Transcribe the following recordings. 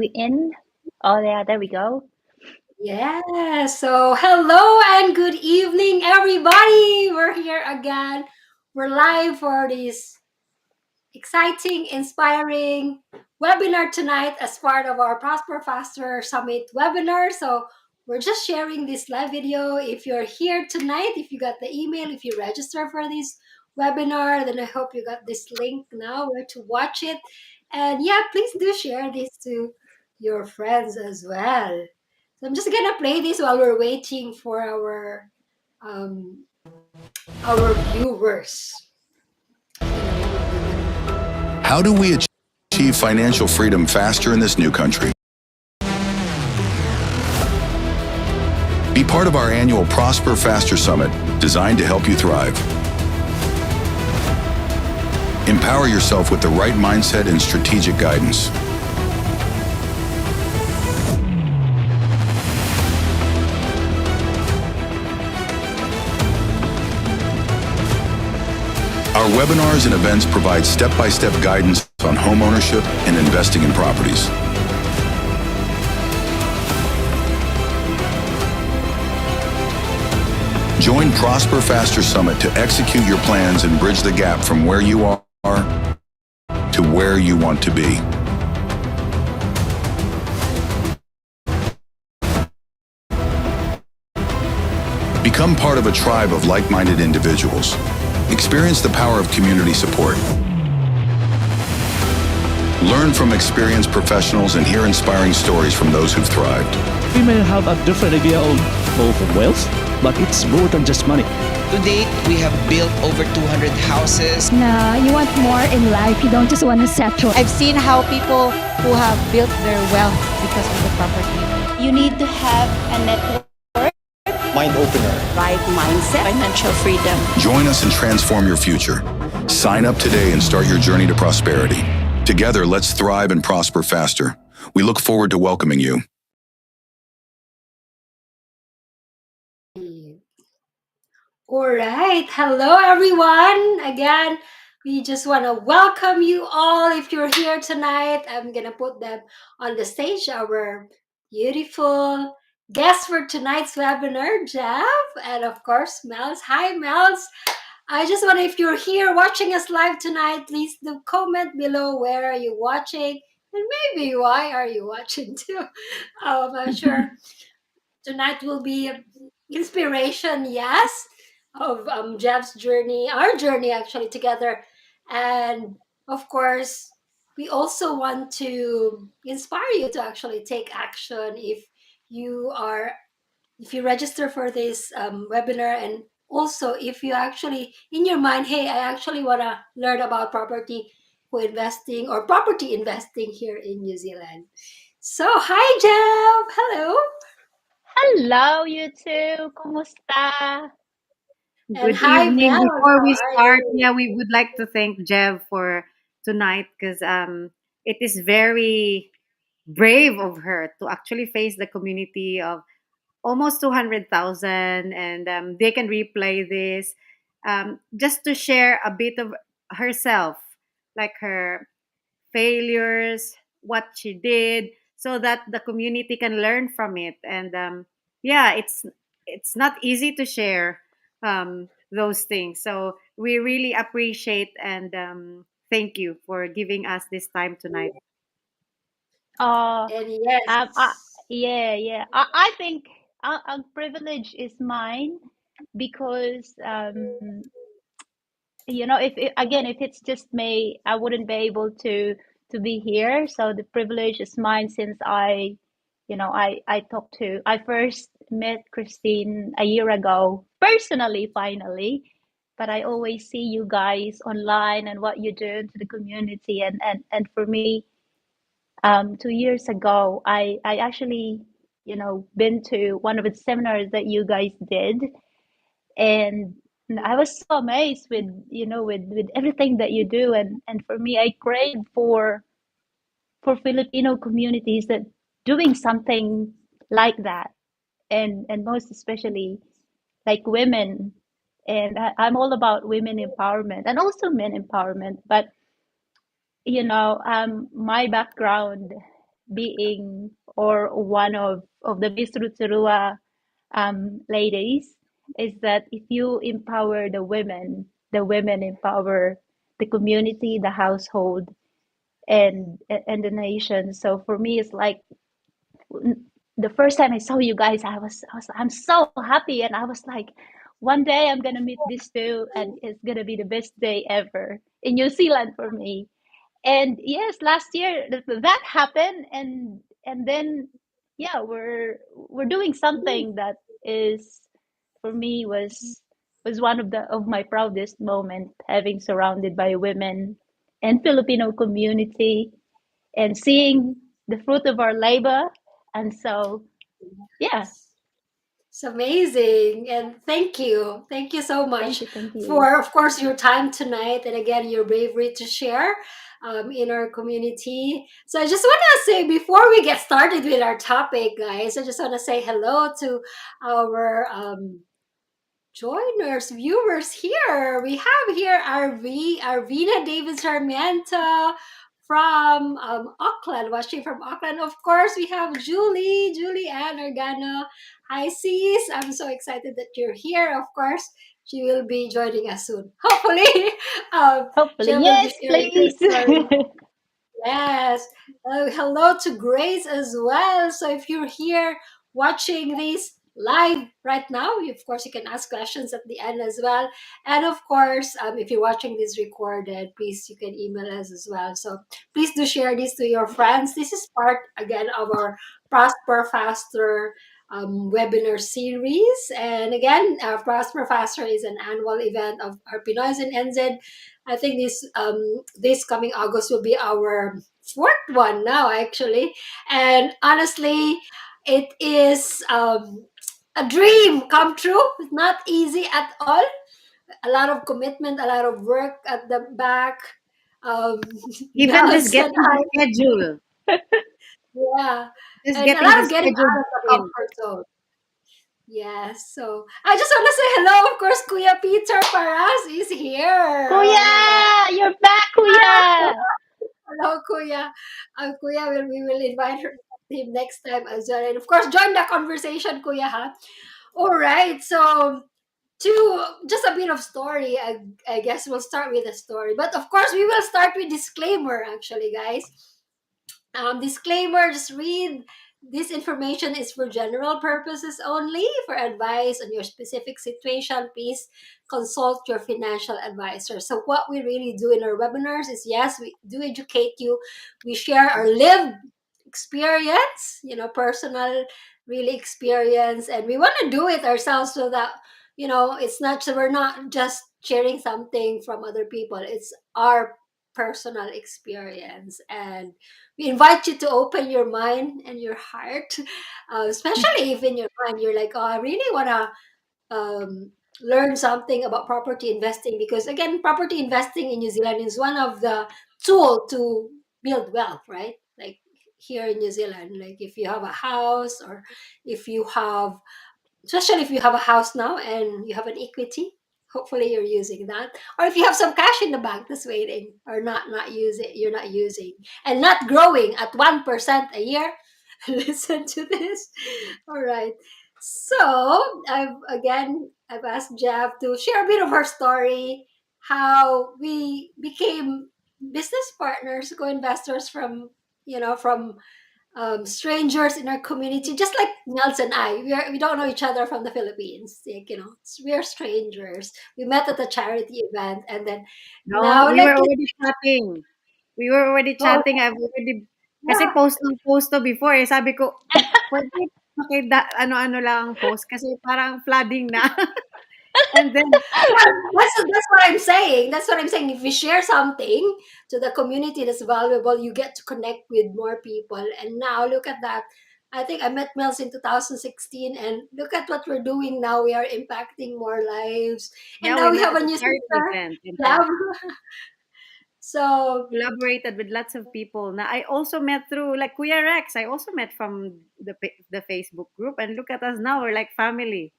we in? Oh, yeah, there we go. Yeah, so hello and good evening, everybody. We're here again. We're live for this exciting, inspiring webinar tonight as part of our Prosper Faster Summit webinar. So, we're just sharing this live video. If you're here tonight, if you got the email, if you register for this webinar, then I hope you got this link now where to watch it. And yeah, please do share this to your friends as well. So I'm just gonna play this while we're waiting for um, our viewers. How do we achieve financial freedom faster in this new country? Be part of our annual Prosper Faster Summit, designed to help you thrive. Empower yourself with the right mindset and strategic guidance. Our webinars and events provide step-by-step guidance on home ownership and investing in properties. Join Prosper Faster Summit to execute your plans and bridge the gap from where you are to where you want to be. Become part of a tribe of like-minded individuals. Experience the power of community support. Learn from experienced professionals and hear inspiring stories from those who've thrived. We may have a different idea of wealth, but it's more than just money. To date, we have built over 200 houses. No, you want more in life. You don't just want to settle. I've seen how people who have built their wealth because of the property. You need to have a network, mind opener, right mindset, financial freedom. Join us and transform your future. Sign up today and start your journey to prosperity. Together, let's thrive and prosper faster. We look forward to welcoming you. All right. Hello, everyone. Again, we just want to welcome you all. If you're here tonight, I'm going to put them on the stage. Our beautiful guest for tonight's webinar, Jeff, and of course, Mels. Hi, Mels. I just want to, if you're here watching us live tonight, please do comment below where are you watching and maybe why are you watching too. I'm sure tonight will be inspiration, yes, of Jeff's journey, our journey actually together. And of course, we also want to inspire you to actually take action you are if you register for this webinar, and also if you actually in your mind, hey, I actually want to learn about property investing or property investing here in New Zealand. So hi, Jeff. Hello. Hello, you two. Kumusta? And Good hi, evening. Mel. Before we How are start, you? yeah, we would like to thank Jev for tonight because it is very brave of her to actually face the community of almost 200,000, and they can replay this just to share a bit of herself, like her failures, what she did, so that the community can learn from it. And yeah, it's not easy to share those things. So we really appreciate and thank you for giving us this time tonight. Uh, And yes, um, I, yeah. I think a privilege is mine because, again, if it's just me, I wouldn't be able to be here. So the privilege is mine since I first met Christine a year ago personally, finally. But I always see you guys online and what you do to the community, and for me, 2 years ago, I actually, been to one of the seminars that you guys did, and I was so amazed with, with everything that you do, and for me, I crave for Filipino communities that doing something like that, and most especially like women, and I'm all about women empowerment and also men empowerment, but my background being or one of the Miss Ruturua ladies is that if you empower the women empower the community, the household, and the nation. So for me, it's like the first time I saw you guys, I'm so happy, and I was like, one day I'm gonna meet these two, and it's gonna be the best day ever in New Zealand for me. And yes, last year that happened, and then yeah, we're doing something that is for me was one of my proudest moment, having surrounded by women and Filipino community and seeing the fruit of our labor. And so yeah, It's amazing. And thank you. Thank you so much thank you. for, of course, your time tonight. And again, your bravery to share in our community. So I just want to say, before we get started with our topic, guys, I just want to say hello to our joiners, viewers here. We have here Arvina David Sarmiento from Auckland, watching from Auckland. Of course, we have Julie Ann Organo. Hi, sis. I'm so excited that you're here. Of course, she will be joining us soon. Hopefully, Hopefully, she will be yes, sharing her please. story. Yes. Hello to Grace as well. So if you're here watching this live right now, of course, you can ask questions at the end as well. And of course, if you're watching this recorded, please, you can email us as well. So please do share this to your friends. This is part, again, of our Prosper Faster webinar series. And again, Prosper Faster is an annual event of our Pinoys in NZ. I think this coming August will be our fourth one now, actually. And honestly, it is a dream come true. It's not easy at all. A lot of commitment, a lot of work at the back. Um, Even just Nels and getting I, the schedule, yeah, just and a getting lot the of getting schedule out of the booked in. comfort zone. Yes, so I just want to say hello. Of course, Kuya Peter Paras is here. Oh my God. Kuya, you're back, Kuya. Hello, Kuya. Kuya, we will invite him next time as well. And of course, join the conversation, Kuya, ha? All right. So, to just a bit of story, I guess we'll start with a story. But of course, we will start with disclaimer, actually, guys. Disclaimer, just read this information is for general purposes only. For advice on your specific situation, please consult your financial advisor. So what we really do in our webinars is, yes, we do educate you. We share our lived experience, personal really experience, and we want to do it ourselves so that it's not, so we're not just sharing something from other people. It's our personal experience, and we invite you to open your mind and your heart, especially if in your mind you're like, oh, I really want to learn something about property investing, because again, property investing in New Zealand is one of the tool to build wealth, right? Like here in New Zealand, like if you have a house, or if you have, especially if you have a house now and you have an equity, hopefully you're using that. Or if you have some cash in the bank that's waiting, or not using, you're not using, and not growing at 1% a year, listen to this. All right. So I've asked Jeff to share a bit of her story, how we became business partners, co-investors from, from strangers in our community, just like Nels and I. We don't know each other from the Philippines. Like, we are strangers. We met at a charity event, and then No, now, we like, were already chatting. We were already oh, chatting. I've already, kasi yeah. post ng post to before eh. Sabi ko, pwede ano-ano lang ang post kasi parang flooding na. And then, Yeah, that's what I'm saying. That's what I'm saying. If we share something to the community that's valuable, you get to connect with more people. And now look at that. I think I met Mels in 2016, and look at what we're doing now. We are impacting more lives, and yeah, now we we met have at a a new charity sister. event. And Yeah. then So collaborated with lots of people. Now, I also met through, like Kuya Rex, I also met from the Facebook group. And look at us now, we're like family.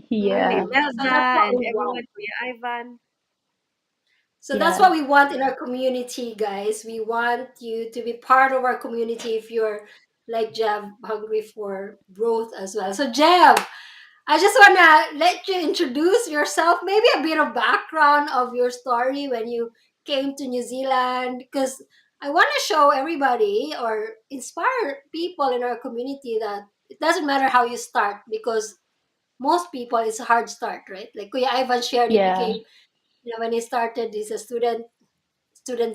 Kuya Yeah. so that's Imelda what and we everyone, want. Kuya Ivan. So that's Yeah. what we want in our community, guys. We want you to be part of our community if you're like Jeff, hungry for growth as well. So Jeff, I just wanna let you introduce yourself, maybe a bit of background of your story when you came to New Zealand, because I want to show everybody or inspire people in our community that it doesn't matter how you start, because most people it's a hard start, right? Like Kuya Ivan shared, he Yeah. became, when he started, he's a student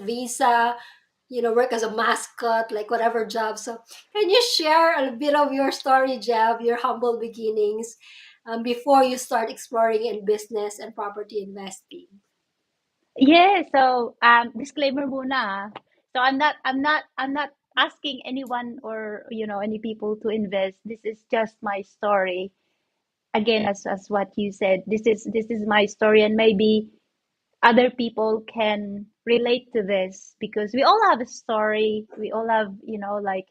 visa, work as a mascot, like whatever job. So, can you share a bit of your story, Jeff, your humble beginnings, before you start exploring in business and property investing? Yeah, so disclaimer muna. So I'm not asking anyone or any people to invest. This is just my story. Again, as what you said, this is my story, and maybe other people can relate to this because we all have a story. We all have, like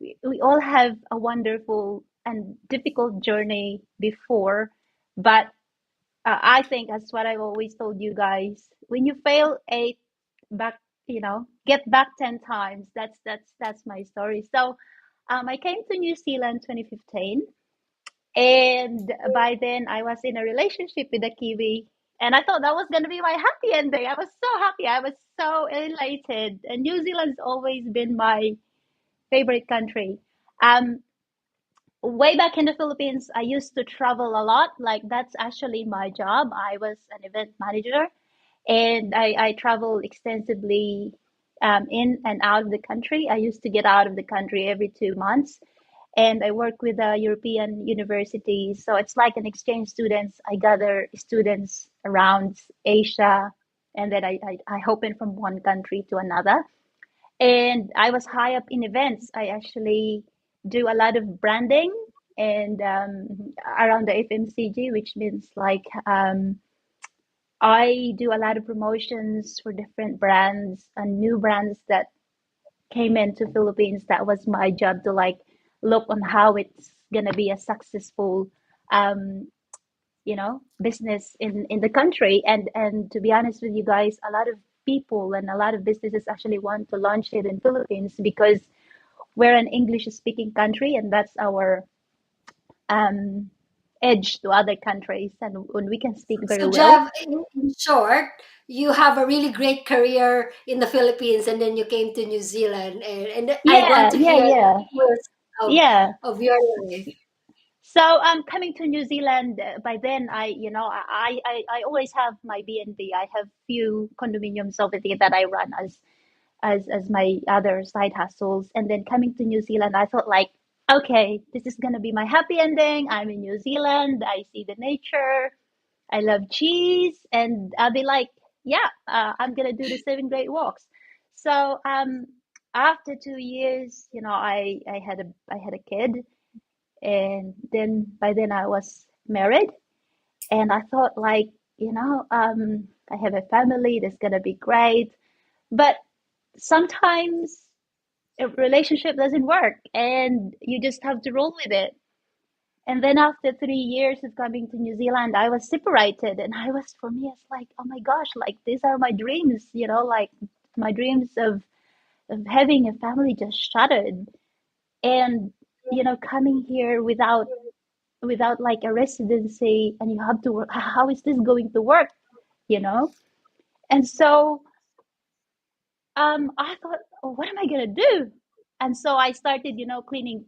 we all have a wonderful and difficult journey before, but I think that's what I've always told you guys. When you fail eight, back, get back 10 times. That's my story. So, I came to New Zealand 2015, and by then I was in a relationship with a Kiwi, and I thought that was gonna be my happy ending. I was so happy. I was so elated, and New Zealand's always been my favorite country. Um, Way back in the Philippines, I used to travel a lot. Like that's actually my job. I was an event manager, and I travel extensively in and out of the country. I used to get out of the country every 2 months, and I work with European universities. So it's like an exchange students. I gather students around Asia, and then I hop in from one country to another. And I was high up in events. I actually do a lot of branding and around the FMCG, which means like I do a lot of promotions for different brands and new brands that came into Philippines. That was my job to like look on how it's gonna be a successful um, business in the country. And to be honest with you guys, a lot of people and a lot of businesses actually want to launch it in Philippines because we're an English speaking country, and that's our um, edge to other countries, and when we can speak very So, well. Jeff, in short, you have a really great career in the Philippines, and then you came to New Zealand, and I want Yeah, to yeah, hear yeah, details yeah. of your life. So coming to New Zealand, by then I always have my B&B. I have few condominiums over there that I run as my other side hustles. And then coming to New Zealand, I thought like, okay, this is gonna be my happy ending. I'm in New Zealand. I see the nature. I love cheese, and I'll be like, yeah, I'm gonna do the 7 great walks. So after 2 years, I had a kid, and then by then I was married, and I thought like, I have a family. That's gonna be great, but sometimes a relationship doesn't work and you just have to roll with it. And then after 3 years of coming to New Zealand, I was separated, and for me, it's like, oh my gosh, like these are my dreams, like my dreams of having a family just shattered. And, coming here without like a residency, and you have to work, how is this going to work, you know? And so I thought, oh, what am I gonna do? And so I started, cleaning.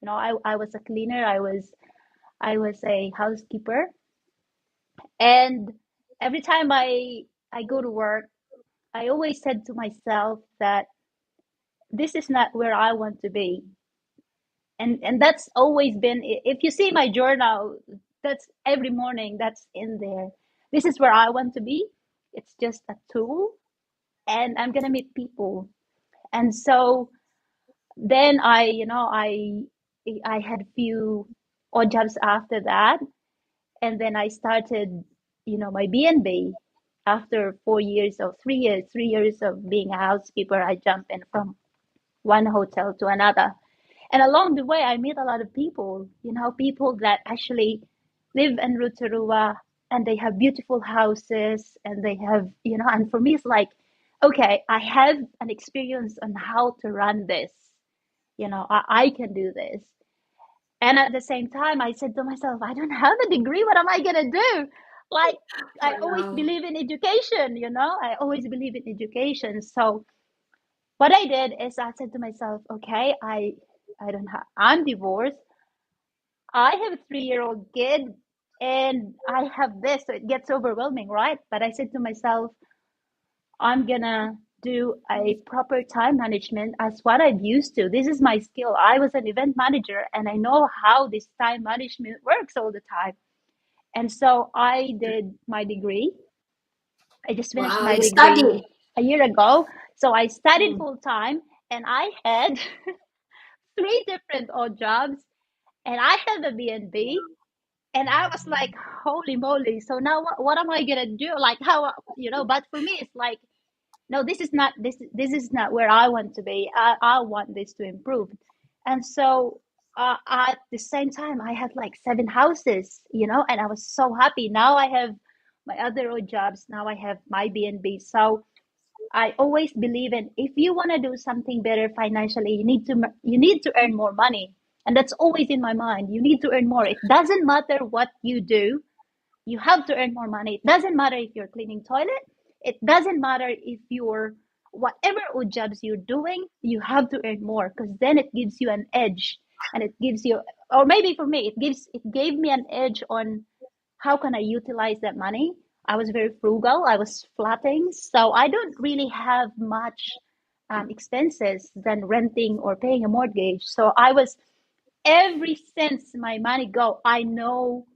I was a cleaner. I was a housekeeper, and every time I go to work, I always said to myself that this is not where I want to be. And that's always been, if you see my journal, that's every morning that's in there. This is where I want to be. It's just a tool, and I'm gonna meet people. And so then I had few odd jobs after that, and then I started, my B&B. After 4 years or 3 years, 3 years of being a housekeeper, I jumped in from one hotel to another. And along the way, I meet a lot of people, people that actually live in Rotorua. and they have beautiful houses, and they have, and for me it's like, okay, I have an experience on how to run this. I can do this. And at the same time, I said to myself, I don't have a degree. What am I going to do? Like, I always Wow. believe in education, I always believe in education. So what I did is I said to myself, okay, I'm divorced. I have a 3-year-old kid and I have this. So it gets overwhelming, right? But I said to myself, I'm gonna do a proper time management as what I'm used to. This is my skill. I was an event manager and I know how this time management works all the time. And so I did my degree. I just finished Wow, my you study. degree a year ago. So I studied Mm. full time and I had 3 different odd jobs and I had a B&B and I was like, holy moly. So now what am I gonna do? Like how, but for me it's like, no, this is not where I want to be. I want this to improve. And so at the same time I had like 7 houses, and I was so happy. Now I have my other odd jobs. Now I have my B&B. So I always believe in, if you want to do something better financially, you need to earn more money. And that's always in my mind. You need to earn more. It doesn't matter what you do, you have to earn more money. It doesn't matter if you're cleaning toilet. It doesn't matter if you're whatever odd jobs you're doing, you have to earn more because then it gives you an edge, and it gives you, or maybe for me, it gave me an edge on how can I utilize that money. I was very frugal. I was flatting, so I don't really have much expenses than renting or paying a mortgage. So I was, every cents my money go, I know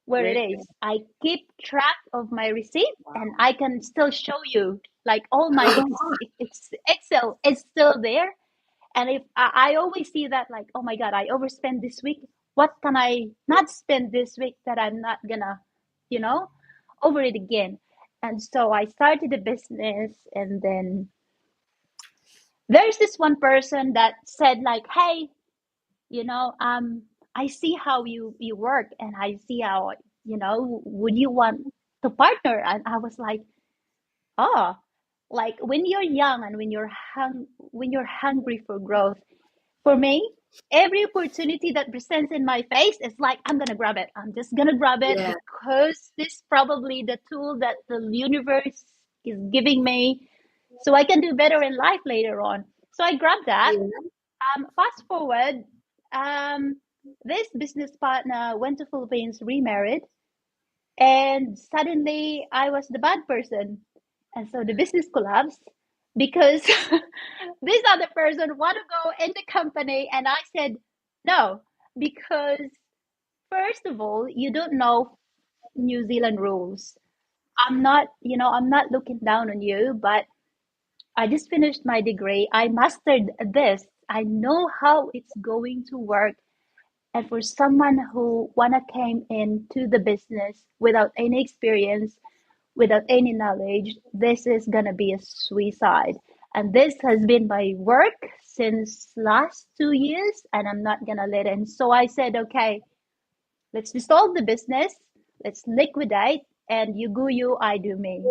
where it Where? is. I keep track of my receipt and I can still show you like all my Excel is still there. And if I always see that, like, oh my God, I overspent this week. What can I not spend this week that I'm not gonna, you know, over it again? And so I started a business, and then there's this one person that said like, hey, I see how you work, and I see how, would you want to partner? And I was like, oh, like when you're young and when you're hungry for growth, for me, every opportunity that presents in my face is like, I'm gonna grab it. I'm just gonna grab it Yeah. because this is probably the tool that the universe is giving me so I can do better in life later on. So I grabbed that. Yeah. Fast forward, um, this business partner went to Philippines, remarried, and suddenly I was the bad person, and so the business collapsed because this other person want to go in the company, and I said no, because first of all, you don't know New Zealand rules. I'm not looking down on you, but I just finished my degree. I mastered this. I know how it's going to work. And for someone who wanna came into the business without any experience, without any knowledge, this is gonna be a suicide. And this has been my work since last 2 years, and I'm not gonna let it. And so I said, okay, let's dissolve the business, let's liquidate, and you do you, I do me.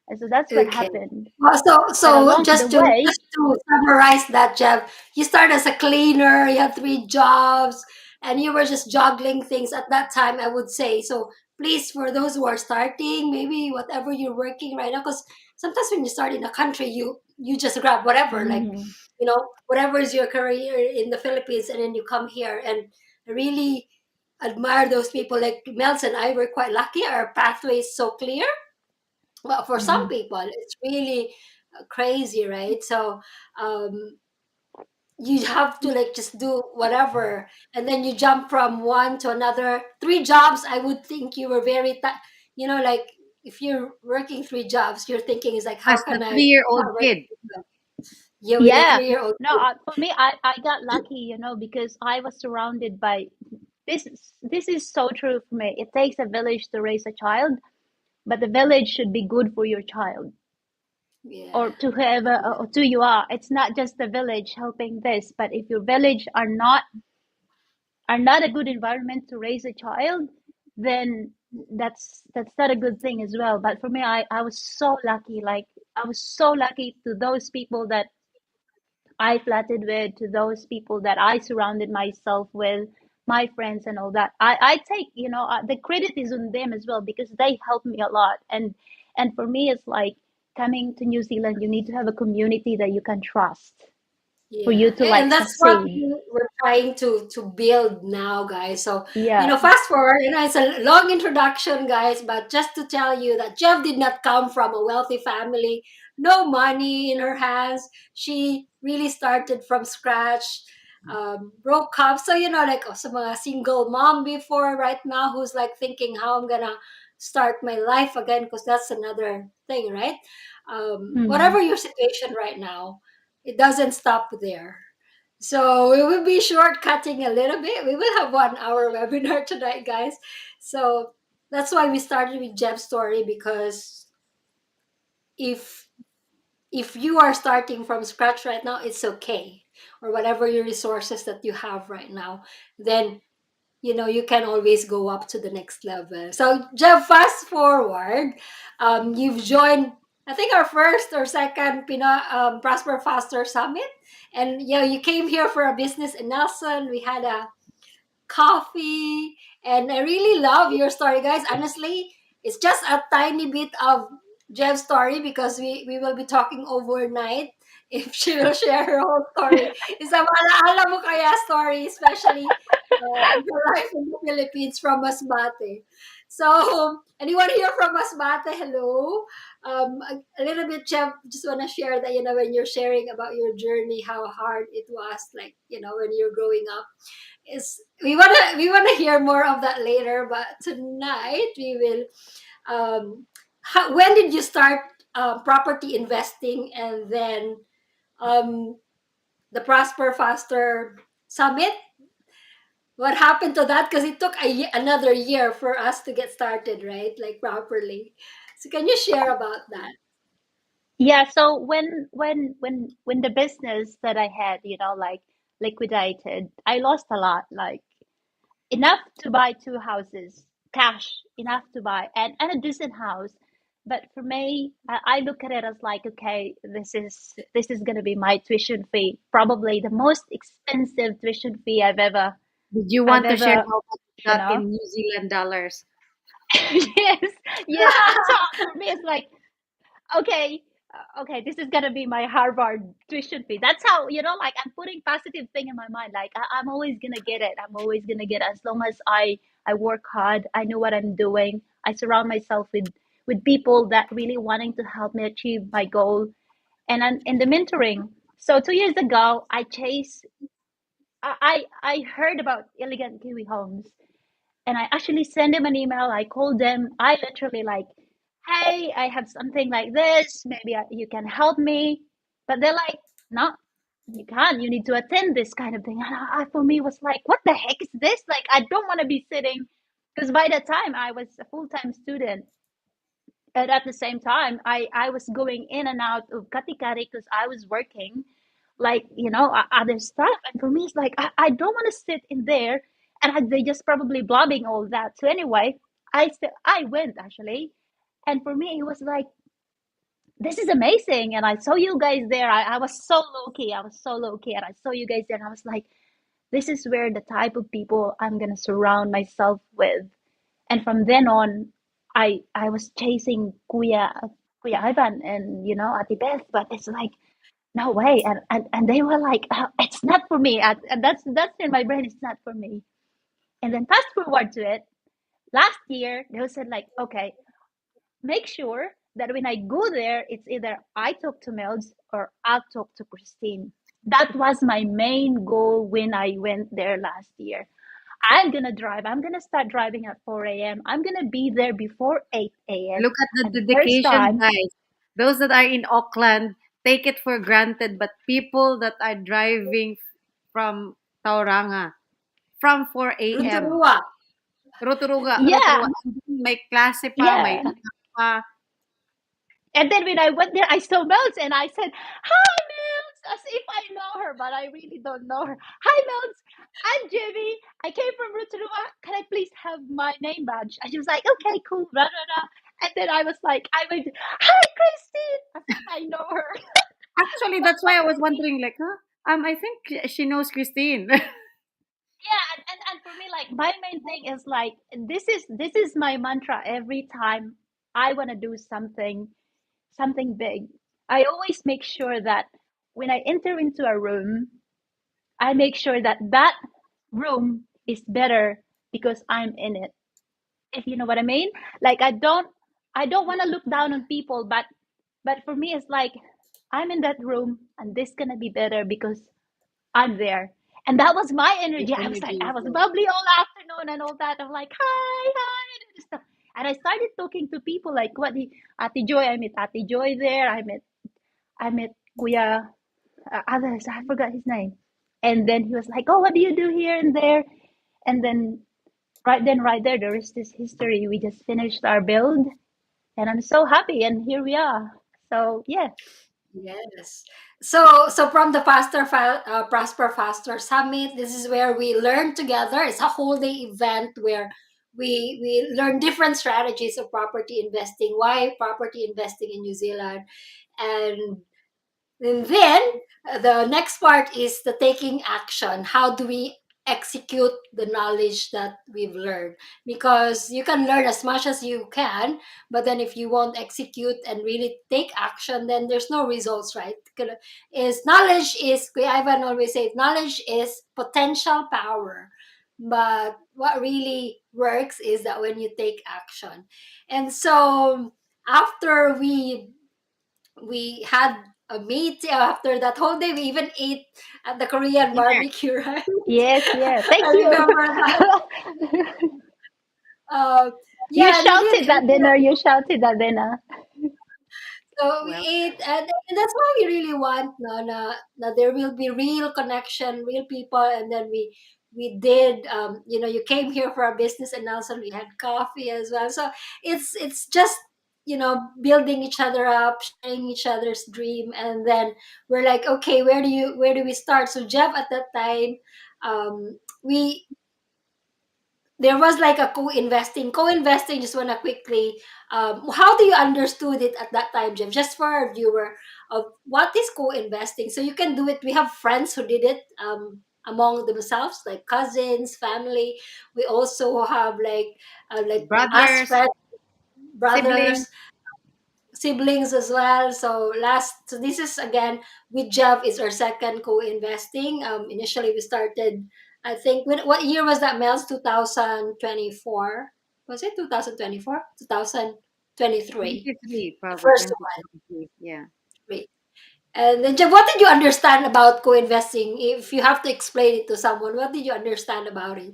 And so that's what Okay. happened. Well, so But so along the way, just to summarize that, Jeff, you started as a cleaner, you had 3 jobs, and you were just juggling things at that time, I would say. So please, for those who are starting, maybe whatever you're working right now, because sometimes when you start in a country, you just grab whatever, like mhm, whatever is your career in the Philippines, and then you come here. And I really admire those people. Like Mel's and I were quite lucky. Our pathway is so clear. Well, for some mhm. people it's really crazy, right? So um you have to like just do whatever, and then you jump from one to another. 3 jobs, I would think you were very like, if you're working 3 jobs, you're thinking is like, how As a can I 3-year-old cover kid. it? Yeah, with a Yeah. 3-year-old No, for me, I got lucky, because I was surrounded by this. This is so true for me. It takes a village to raise a child, but the village should be good for your child yeah. or to whoever or to you are. It's not just the village helping this, but if your village are not a good environment to raise a child, then that's not a good thing as well. But for me, I was so lucky. Like I was so lucky to those people that I flattered with, to those people that I surrounded myself with, my friends and all that. I take, the credit is on them as well because they helped me a lot. And for me, it's like coming to New Zealand, you need to have a community that you can trust for you Yeah, to like and that's what succeed. we're trying to build now, guys. So, Yeah. fast forward, it's a long introduction, guys, but just to tell you that Jeff did not come from a wealthy family, no money in her hands. She really started from scratch, broke up. So, like some single mom before right now who's like thinking how I'm gonna start my life again, because that's another thing, right? Mm. Whatever your situation right now, it doesn't stop there. So we will be shortcutting a little bit. We will have 1 hour webinar tonight, guys. So that's why we started with Jeff's story, because if if you are starting from scratch right now, it's okay. Or whatever your resources that you have right now, then you can always go up to the next level. So Jeff, fast forward, you've joined, I think, our first or second Prosper Faster Summit, and you came here for a business in Nelson. We had a coffee, and I really love your story, guys. Honestly, it's just a tiny bit of Jeff's story, because we will be talking overnight if she will share her whole story. It's a malaala mo kaya story, especially her life in the Philippines from Masbate. So, anyone here from Masbate? Hello. A little bit, Jeff, just want to share that, when you're sharing about your journey, how hard it was, like, when you're growing up, is we wanna hear more of that later. But tonight we will, when did you start property investing, and then um, the Prosper Faster Summit? What happened to that? Because it took another year for us to get started, right? Like properly. So can you share about that? Yeah, so when the business that I had, like liquidated, I lost a lot, like enough to buy two houses, cash, enough to buy and a decent house. But for me, I look at it as like, okay, this is gonna be my tuition fee, probably the most expensive tuition fee Did you I've want to share ever, how much you you got know. in New Zealand dollars? Yes, yeah, that's how for me it's like, okay, okay, this is gonna be my Harvard tuition fee. That's how, like I'm putting positive thing in my mind. Like I'm always gonna get it. I'm always gonna get it as long as I work hard. I know what I'm doing. I surround myself with people that really wanting to help me achieve my goal. And I'm in the mentoring. So 2 years ago, I heard about Elegant Kiwi Homes, and I actually sent them an email. I called them. I literally like, hey, I have something like this. Maybe you can help me. But they're like, no, you can't. You need to attend this kind of thing. And for me, was like, what the heck is this? Like, I don't want to be sitting, because by the time I was a full time student, and at the same time, I was going in and out of Katikari because I was working, like, other stuff. And for me, it's like, I don't want to sit in there and they just probably blobbing all that. So anyway, I went actually. And for me, it was like, this is amazing. And I saw you guys there. I was so low key. I was so low key. And I saw you guys there. And I was like, this is where the type of people I'm going to surround myself with. And from then on, I was chasing Kuya Ivan and Ati Beth, but it's like, no way. And they were like, it's not for me. And that's in my brain, it's not for me. And then fast forward to it, last year they said like, okay, make sure that when I go there, it's either I talk to Mel's or I'll talk to Christine. That was my main goal when I went there last year. I'm gonna drive. I'm gonna start driving at 4 a.m. I'm gonna be there before 8 a.m. Look at the And the first dedication, time, guys. Those that are in Auckland take it for granted, but people that are driving from Tauranga from 4 a.m. Ruturua. Rotorua, yeah, Rotorua. May klase pa, may yeah. anak pa. And then when I went there, I saw Mel's and I said, "Hi, Mel's. as if I know her, but I really don't know her. Hi, Melds. I'm Jimmy. I came from Rotorua. Can I please have my name badge? And she was like, okay, cool, blah, blah, blah. And then I was like, I went, hi, Christine, as if I know her. Actually, But that's why I was wondering, like, huh? I think she knows Christine. yeah, and for me, like my main thing is like this is my mantra every time I want to do something big. I always make sure that when I enter into a room, I make sure that that room is better because I'm in it. If you know what I mean? Like I don't want to look down on people, but for me it's like I'm in that room and this gonna be better because I'm there. And that was my The energy. I was like, energy I is was there. bubbly all afternoon and all that. I'm like, hi, hi, and stuff. And I started talking to people like, what the Ate Joy. I met Ate Joy there. I met Kuya others. I forgot his name. And then he was like, oh, what do you do here and there? And then right there, there is this history. We just finished our build, and I'm so happy. And here we are. So yeah. Yes. So from the Prosper Faster Summit, this is where we learn together. It's a whole day event where we learn different strategies of property investing, why property investing in New Zealand, and then the next part is the taking action. How do we execute the knowledge that we've learned? Because you can learn as much as you can, but then if you won't execute and really take action, then there's no results, right? Is knowledge is, Kuya Ivan always say, knowledge is potential power. But what really works is that when you take action. And so after we had a meet after that whole day. We even ate at the Korean Dinner. barbecue, right? Yes, yeah. Thank I you. remember that. Uh, You yeah, and we did. shouted that dinner. You shouted that dinner. So we Well, ate, and that's what we really want. No, na there will be real connection, real people, and then we did. You came here for a business announcement. We had coffee as well. So it's just building each other up, sharing each other's dream, and then we're like, okay, where do we start? So Jeff at that time, we there was like a co-investing. Just want to quickly, how do you understood it at that time, Jim? Just for our viewer, of what is co-investing. So you can do it. We have friends who did it, among themselves, like cousins, family. We also have like us brothers, friends, siblings. brothers, siblings as well. So this is again with Jeff is our second co-investing. Initially we started, I think, what year was that, Mel's? 2024, was it 2024, 2023, 23, the probably first one. 2023. Yeah. Wait. And then Jeff, what did you understand about co-investing? If you have to explain it to someone, what did you understand about it?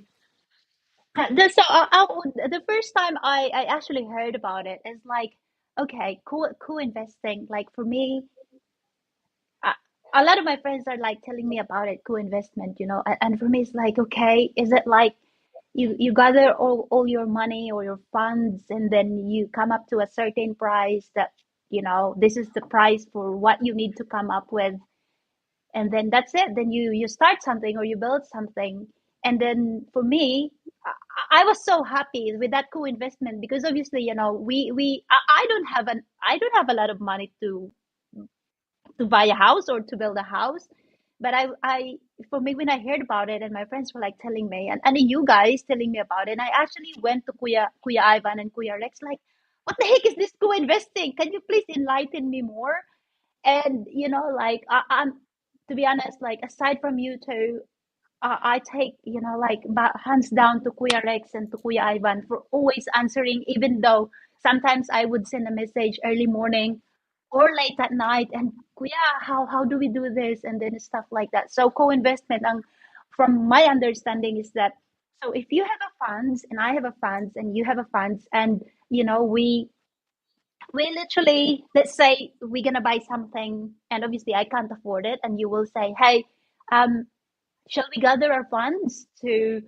The first time I actually heard about it is like, okay, cool investing. Like for me, a, a lot of my friends are like telling me about it, co-investment, and for me it's like, okay, is it like you gather all your money or your funds and then you come up to a certain price that, this is the price for what you need to come up with, and then that's it, then you start something or you build something. And then for me, I was so happy with that co-investment because obviously, I don't have a lot of money to buy a house or to build a house. But I for me, when I heard about it and my friends were like telling me, and you guys telling me about it, and I actually went to Kuya Ivan and Kuya Rex, like, what the heck is this co-investing? Can you please enlighten me more? And like I'm, to be honest, like aside from you two, I take, like hands down to Kuya Rex and to Kuya Ivan for always answering, even though sometimes I would send a message early morning or late at night, and Kuya, how do we do this, and then stuff like that. So co-investment, from my understanding, is that, so if you have a funds and I have a funds and you have a funds, and we literally, let's say we're gonna buy something, and obviously I can't afford it, and you will say, hey, um shall we gather our funds to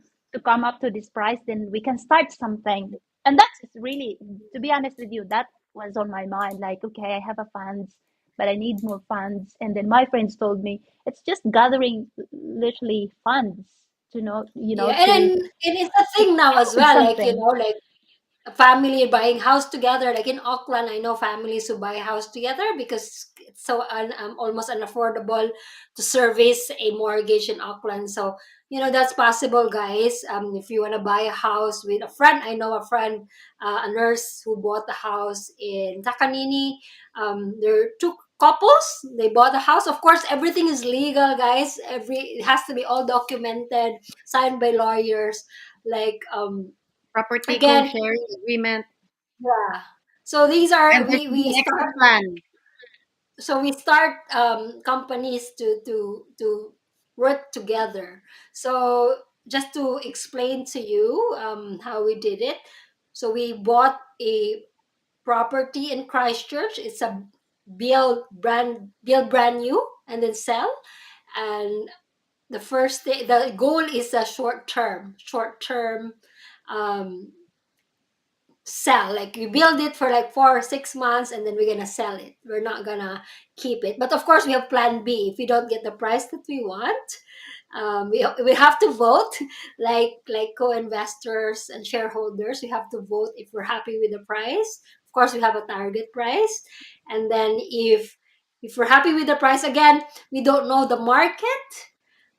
come up to this price, then we can start something. And that's really, to be honest with you, that was on my mind, like, okay, I have a funds, but I need more funds. And then my friends told me it's just gathering literally funds to know, Yeah, and to and it's a thing now come up as with well. Like something. like a family buying house together. Like in Auckland, I know families who buy a house together because it's so almost unaffordable to service a mortgage in Auckland. So that's possible, guys. If you want to buy a house with a friend, I know a friend, a nurse who bought a house in Takanini. There are two couples. They bought a house. Of course, everything is legal, guys. It has to be all documented, signed by lawyers. Like Property again, co-sharing agreement, yeah. So these are and there's we the exit start plan. companies to work together. So just to explain to you how we did it. So we bought a property in Christchurch. It's a build brand new and then sell. And the goal is a short term um sell. Like you build it for like 4 or 6 months and then we're gonna sell it. We're not gonna keep it, but of course we have plan B if we don't get the price that we want. We have to vote like co-investors and shareholders. We have to vote if we're happy with the price. Of course we have a target price, and then if we're happy with the price, again, we don't know the market.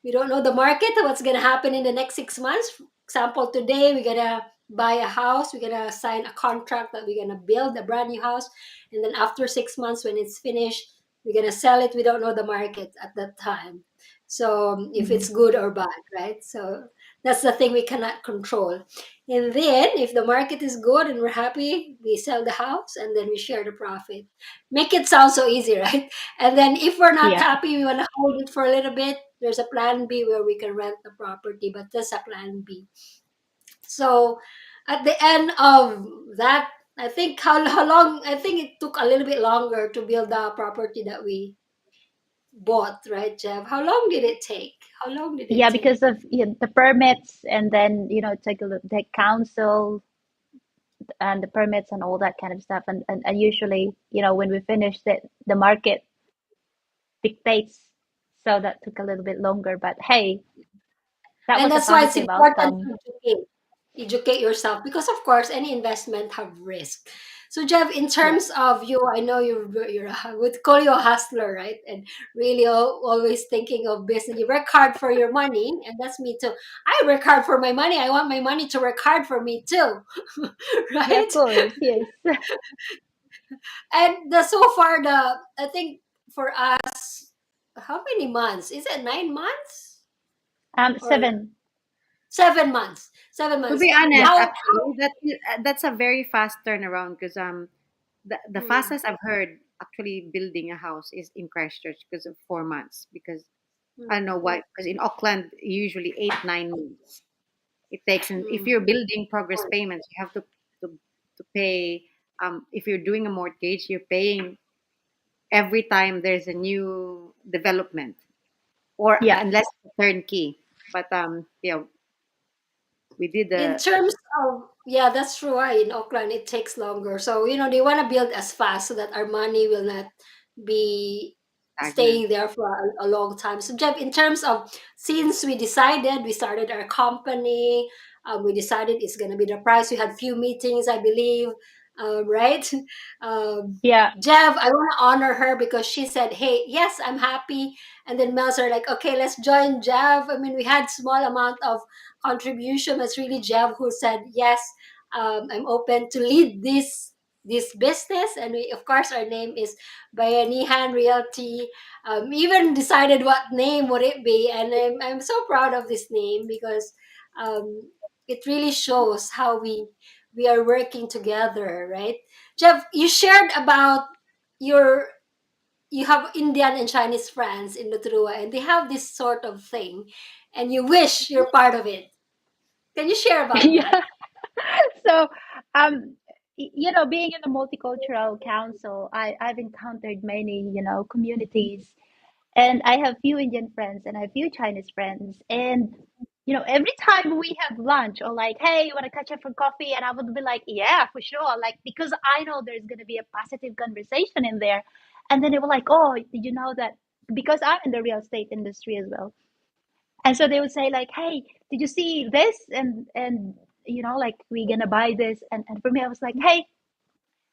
We don't know the market, what's going to happen in the next 6 months. For example, today we're going to buy a house, we're going to sign a contract that we're going to build a brand new house, and then after 6 months when it's finished, we're going to sell it. We don't know the market at that time. So if Mhm. it's good or bad, right? So that's the thing we cannot control. And then if the market is good and we're happy, we sell the house and then we share the profit. Make it sound so easy, right? And then if we're not Yeah. happy, we want to hold it for a little bit. There's a plan B where we can rent the property, but that's a plan B. So at the end of that, I think how long, I think it took a little bit longer to build the property that we bought, right, Jeff? How long did it take? How long did it Yeah, take? because of the permits, and then take a look, the council and the permits and all that kind of stuff. And usually, when we finish it, the market dictates. So that took a little bit longer, but hey, that And was a that's why it's positive important outcome. to educate yourself, because of course any investment have risk. So Jeff, in Yeah. terms of you, I know I would call you a hustler, right? And really always thinking of business. You work hard for your money, and that's me too. I work hard for my money. I want my money to work hard for me too. Yeah, of Right? course. Yes. And so far, I think for us, how many months? Is it 9 months or 7. 7 months? Seven To months. be honest, How actually, that's a very fast turnaround because the mm, fastest I've heard actually building a house is in Christchurch because of 4 months. Because I don't know mm, why. Because in Auckland, usually 8 9 months it takes. And if mm. you're building progress payments, you have to to pay. If you're doing a mortgage, you're paying every time there's a new development, or Yeah. unless it's a turnkey. But yeah, we did In the terms of, yeah, that's true. In Auckland, it takes longer. So, they want to build as fast so that our money will not be stagnant. staying there for a long time. So, Jeff, in terms of, since we started our company, we decided it's going to be the price. We had few meetings, I believe, right? Um, Yeah. Jeff, I want to honor her because she said, "Hey, yes, I'm happy." And then Mel's are like, "Okay, let's join Jeff." I mean, we had small amount of contribution. Was really Jeff who said, "Yes, I'm open to lead this business." And we, of course, our name is Bayanihan Realty. Even decided what name would it be, and I'm so proud of this name because um, it really shows how we are working together, right? Jeff, you shared about your you have Indian and Chinese friends in Rotorua, and they have this sort of thing, and you wish you're part of it. Can you share about that? Yeah. So, um, being in a multicultural council, I've encountered many, communities, and I have few Indian friends and I have few Chinese friends, and every time we have lunch or like, hey, you want to catch up for coffee, and I would be like, yeah, for sure, like because I know there's gonna be a positive conversation in there, And then they were like, oh, did you know that? Because I'm in the real estate industry as well. And so they would say like, hey, did you see this? And like, we're gonna buy this. And for me, I was like, hey,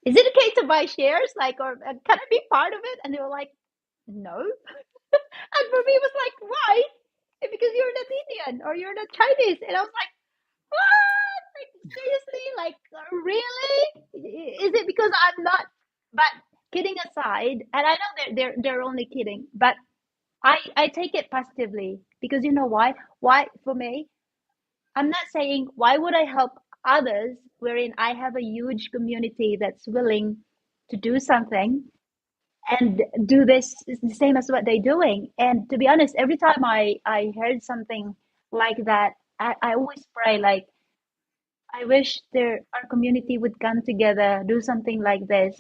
is it okay to buy shares? Like, or can I be part of it? And they were like, no. And for me, it was like, why? Because you're not Indian or you're not Chinese. And I was like, what? Like, seriously? Like, really? Is it because I'm not? But kidding aside, and I know they're only kidding, but I take it positively because you know why? Why for me? I'm not saying why would I help others wherein I have a huge community that's willing to do something and do this is the same as what they're doing. And to be honest, every time I heard something like that, I always pray like I wish our community would come together, do something like this.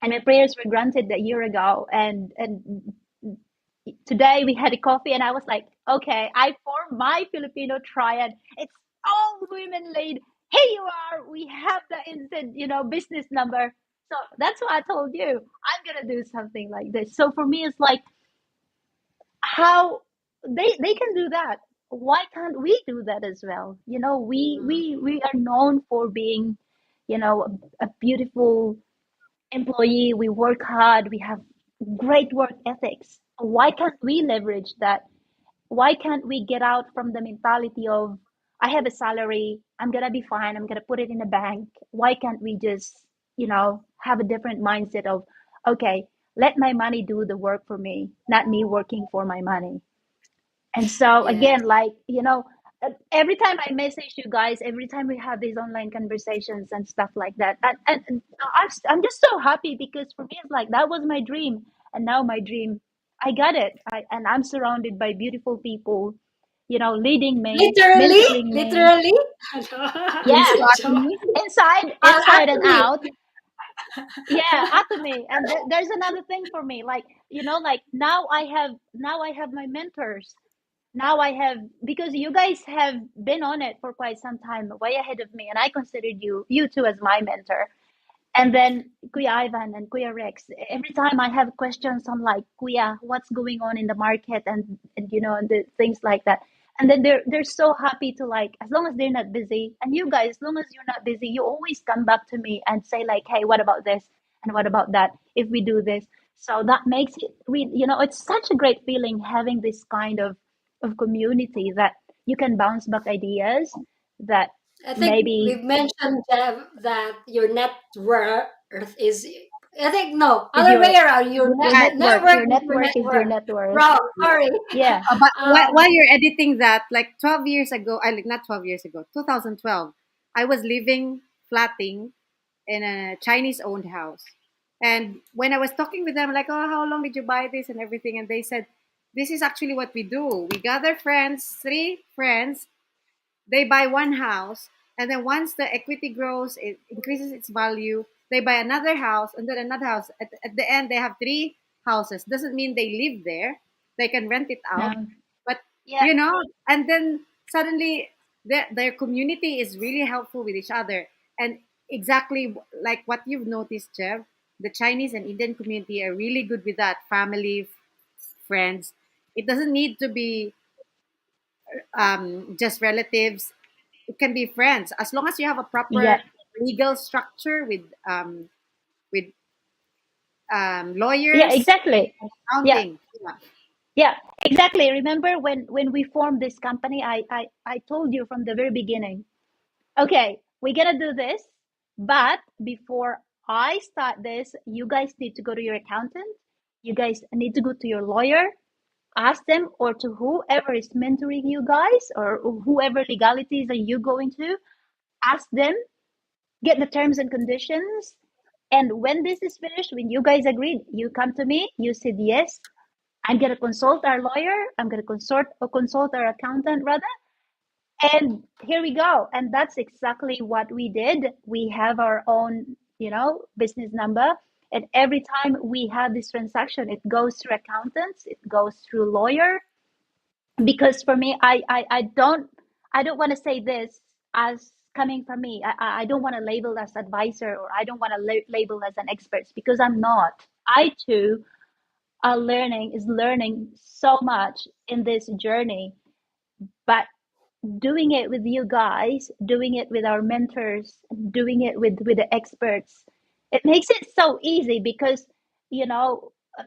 And my prayers were granted a year ago. And today we had a coffee, and I was like, okay, I formed my Filipino triad. It's all women led. Here you are. We have the instant, business number. So that's what I told you. I'm gonna do something like this. So for me, it's like how they can do that. Why can't we do that as well? We are known for being, a beautiful employee. We work hard. We have great work ethics. Why can't we leverage that? Why can't we get out from the mentality of I have a salary, I'm gonna be fine, I'm gonna put it in a bank? Why can't we just, have a different mindset of okay, let my money do the work for me, not me working for my money? And so Yes. again, like, every time I message you guys, every time we have these online conversations and stuff like that, and I'm just so happy because for me, it's like that was my dream. And now my dream, I got it. And I'm surrounded by beautiful people, leading me, Literally, mentoring me. literally. Yeah, Joke. inside and Actually, out. Yeah, after me. And there's another thing for me, like, like now I have my mentors. Now I have, because you guys have been on it for quite some time, way ahead of me, and I considered you two as my mentor. And then Kuya Ivan and Kuya Rex, every time I have questions, I'm like, Kuya, what's going on in the market, and and the things like that. And then they're so happy to, like, as long as they're not busy, and you guys, as long as you're not busy, you always come back to me and say like, hey, what about this and what about that if we do this? So that makes it really, it's such a great feeling having this kind of community that you can bounce back ideas that I think maybe we've mentioned, Jeff, that your net worth is. I think no, is other way your around. Your your net network. worth Your is your network net is your worth. net worth. Wrong. Sorry. Yeah. But um, while you're editing that, like 12 years ago, I like not 12 years ago, 2012, I was living flatting in a Chinese owned house. And when I was talking with them, like, oh, how long did you buy this and everything? And they said, this is actually what we do. We gather friends, three friends, they buy one house, and then once the equity grows, it increases its value, they buy another house and then another house. At the end, they have three houses. Doesn't mean they live there. They can rent it out. No. But, Yeah. and then suddenly their community is really helpful with each other. And exactly like what you've noticed, Jeff, the Chinese and Indian community are really good with that. Family, friends. It doesn't need to be just relatives. It can be friends as long as you have a Yeah. proper legal structure with Yeah. lawyers, Exactly. Yeah. accounting. Yeah. Yeah. Exactly. Remember when we formed this company, I told you from the very beginning. Okay, we're gonna do this, but before I start this, you guys need to go to your accountant. You guys need to go to your lawyer, ask them, or to whoever is mentoring you guys, or whoever legalities are you going to ask them, get the terms and conditions. And when this is finished, when you guys agreed, you come to me, you said yes, I'm gonna consult our lawyer, I'm gonna consult our accountant rather, and here we go. And that's exactly what we did. We have our own, business number. And every time we have this transaction, it goes through accountants, it goes through lawyer. Because for me, I don't want to say this as coming from me. I don't want to label as advisor, or I don't want to label as an expert, because I'm not. I too is learning so much in this journey. But doing it with you guys, doing it with our mentors, doing it with the experts, it makes it so easy because,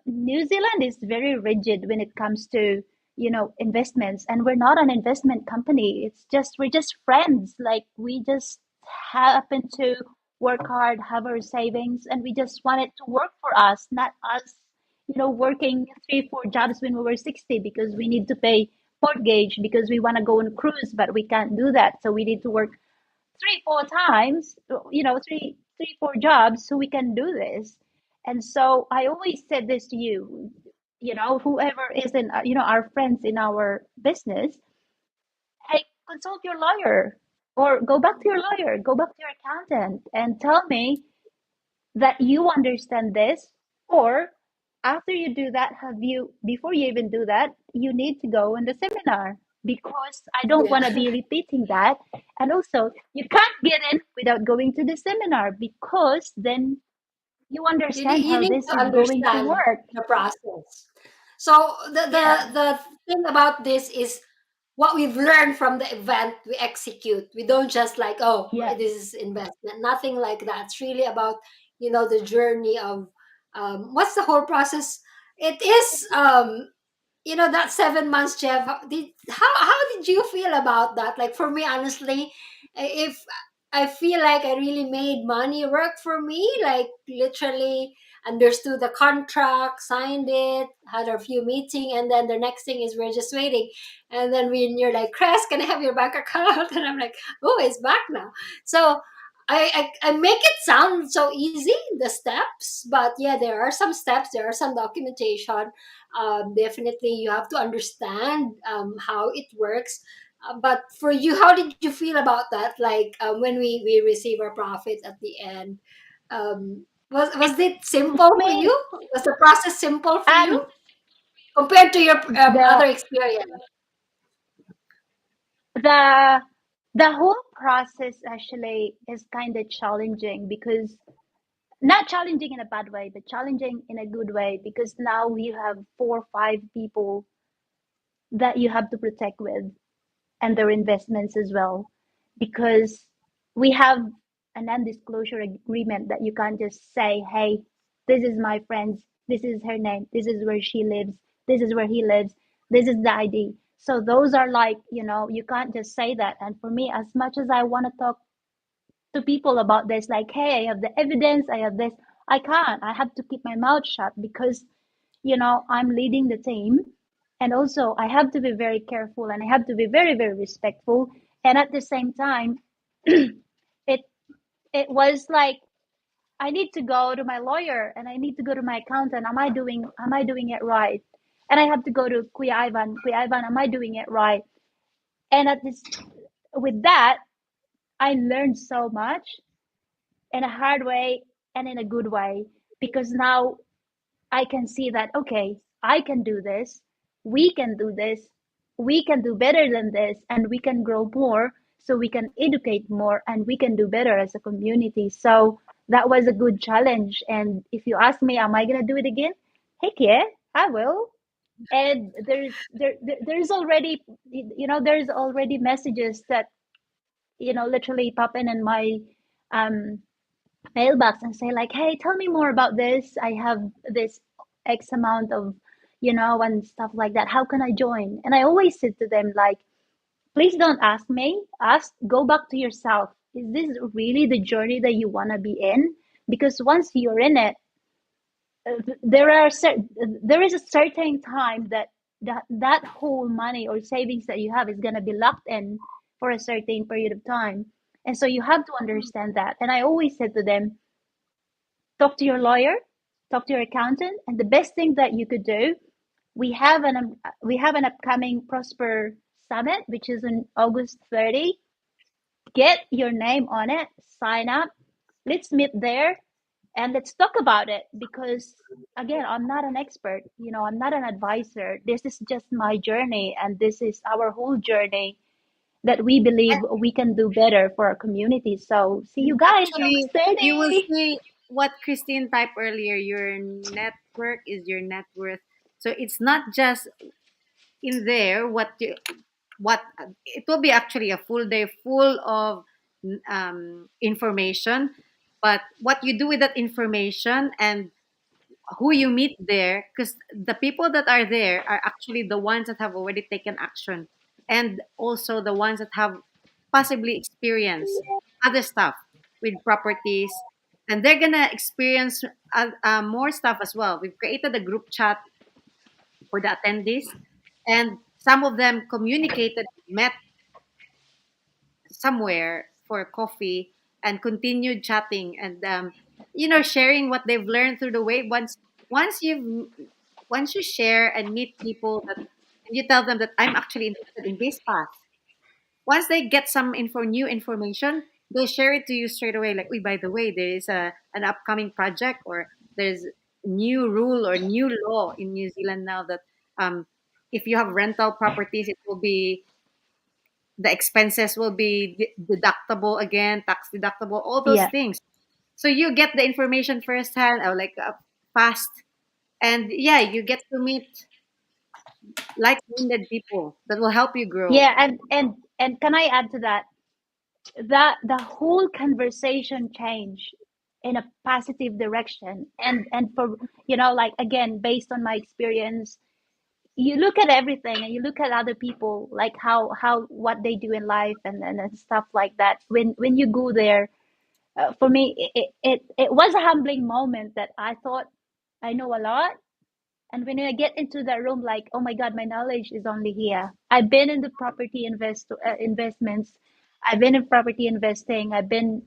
New Zealand is very rigid when it comes to, investments. And we're not an investment company. We're just friends. Like, we just happen to work hard, have our savings, and we just want it to work for us, not us, working 3, 4 jobs when we were 60 because we need to pay mortgage, because we want to go on a cruise, but we can't do that. So we need to work 3, 4 times, 3, 4 jobs so we can do this. And so I always said this to you, whoever is in, our friends in our business, hey, consult your lawyer or go back to your lawyer, go back to your accountant and tell me that you understand this. Or after you do that, before you even do that, you need to go in the seminar, because I don't Yeah. want to be repeating that. And also, you can't get in without going to the seminar, because then you understand You how need this to is going to understand work. the process. So Yeah. the thing about this is what we've learned from the event we execute. We don't just like, oh, Yeah. this is investment. Nothing like that. It's really about, the journey of what's the whole process. It is that 7 months, Jeff. How did you feel about that? Like, for me, honestly, if I feel like I really made money work for me, like literally understood the contract, signed it, had a few meeting, and then the next thing is we're just waiting. And then when you're like, Chris, can I have your bank account? And I'm like, oh, it's back now. So I make it sound so easy, the steps, but yeah, there are some steps, there are some documentation. Definitely, you have to understand how it works. But for you, how did you feel about that? Like when we receive our profit at the end, was it simple I for mean, you? Was the process simple for you um, compared to your the other experience? the the whole process actually is kind of challenging, because not challenging in a bad way, but challenging in a good way, because now you have 4 or 5 people that you have to protect with, and their investments as well, because we have a non-disclosure agreement that you can't just say, hey, this is my friend, this is her name, this is where she lives, this is where he lives, this is the ID. So those are like, you can't just say that. And for me, as much as I want to talk to people about this, like, hey, I have the evidence, I have this, I can't. I have to keep my mouth shut, because I'm leading the team, and also I have to be very careful, and I have to be very, very respectful. And at the same time, it it was like, I need to go to my lawyer and I need to go to my accountant. Am I doing it right? And I have to go to Kuya Ivan. Kuya Ivan, am I doing it right? And at this with that, I learned so much, in a hard way and in a good way, because now I can see that, okay, I can do this, we can do this, we can do better than this, and we can grow more, so we can educate more, and we can do better as a community. So that was a good challenge. And if you ask me, am I gonna do it again? Heck yeah, I will. And there's already, there's already messages that, literally pop in my um mailbox and say, like, hey, tell me more about this, I have this x amount of, and stuff like that, how can I join? And I always said to them, like, please don't ask me, go back to yourself, is this really the journey that you want to be in? Because once you're in it, there is a certain time that that whole money or savings that you have is going to be locked in for a certain period of time. And so you have to understand that. And I always said to them, talk to your lawyer, talk to your accountant, and the best thing that you could do, we have an upcoming Prosper Summit, which is on August 30. Get your name on it, sign up, let's meet there, and let's talk about it. Because again, I'm not an expert, I'm not an advisor. This is just my journey, and this is our whole journey that we believe we can do better for our community. So see you guys Actually, August you will 30. see. what Christine typed earlier, your network is your net worth. So it's not just in there what it will be actually a full day full of information, but what you do with that information and who you meet there, because the people that are there are actually the ones that have already taken action, and also the ones that have possibly experienced other stuff with properties, and they're gonna experience more stuff as well. We've created a group chat for the attendees, and some of them communicated, met somewhere for coffee and continued chatting, and sharing what they've learned through the way. Once you share and meet people that, and you tell them that I'm actually interested in this path, once they get some new information, they'll share it to you straight away, like, by the way, there is an upcoming project, or there's new rule or new law in New Zealand now that if you have rental properties, it will be the expenses will be deductible again, tax deductible, all those Yeah. things. So you get the information firsthand, or like fast, and yeah, you get to meet like-minded people that will help you grow. Yeah, and can I add to that? That the whole conversation changed in a positive direction. And for, like, again, based on my experience, you look at everything and you look at other people, like how what they do in life, and stuff like that. When you go there, for me, it was a humbling moment that I thought I know a lot. And when I get into that room, like, oh my God, my knowledge is only here. I've been in the investments. I've been in property investing. I've been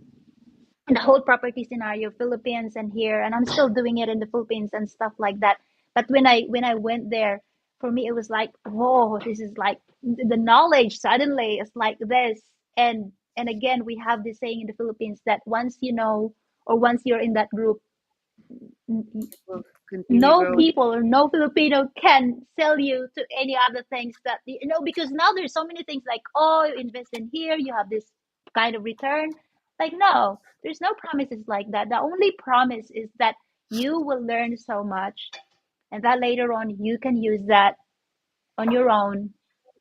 in the whole property scenario, Philippines and here, and I'm still doing it in the Philippines and stuff like that. But when I went there, for me, it was like, whoa, this is like the knowledge suddenly is like this. And again, we have this saying in the Philippines that once you know, or once you're in that group, Will continue no growing. people or no Filipino can sell you to any other things that, because now there's so many things like, oh, you invest in here, you have this kind of return. Like, no, there's no promises like that. The only promise is that you will learn so much, and that later on you can use that on your own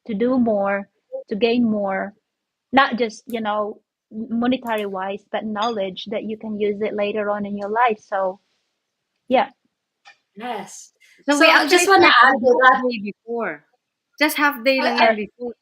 to do more, to gain more, not just, monetary wise, but knowledge that you can use it later on in your life. So, yeah. Yes. So So we I just actually want to add started to half that. day before, just half day lang Uh, yan before,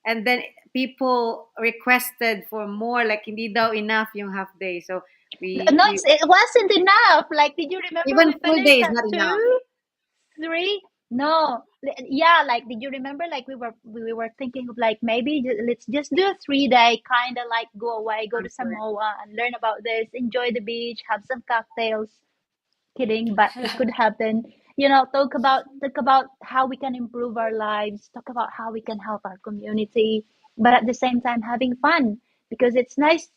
and then people requested for more, like hindi daw enough yung half day. So we No, we it wasn't enough. Like, did you remember even we full finished day is at not enough. 2, 3? No, yeah. Like, did you remember? Like, we were thinking of, like, maybe let's just do a 3-day kind of, like, go away, go to Samoa and learn about this, enjoy the beach, have some cocktails. Kidding, but it could happen. Talk about how we can improve our lives, talk about how we can help our community, but at the same time having fun, because it's nice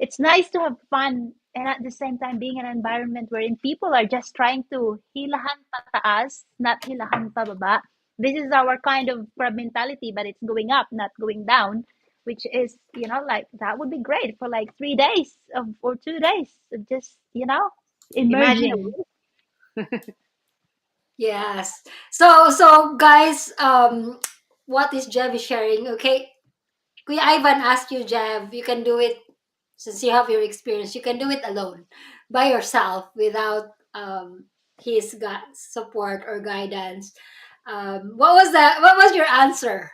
to have fun, and at the same time being in an environment wherein people are just trying to hilahan pataas, not hilahan pababa. This is our kind of mentality, but it's going up, not going down, which is, like, that would be great for like 3 days or 2 days of just, Imagine a emerging. week. yes. So guys, what is Jev is sharing? Okay, Kuya Ivan asked you, Jev, you can do it since you have your experience. You can do it alone, by yourself, without his support or guidance. What was that? What was your answer?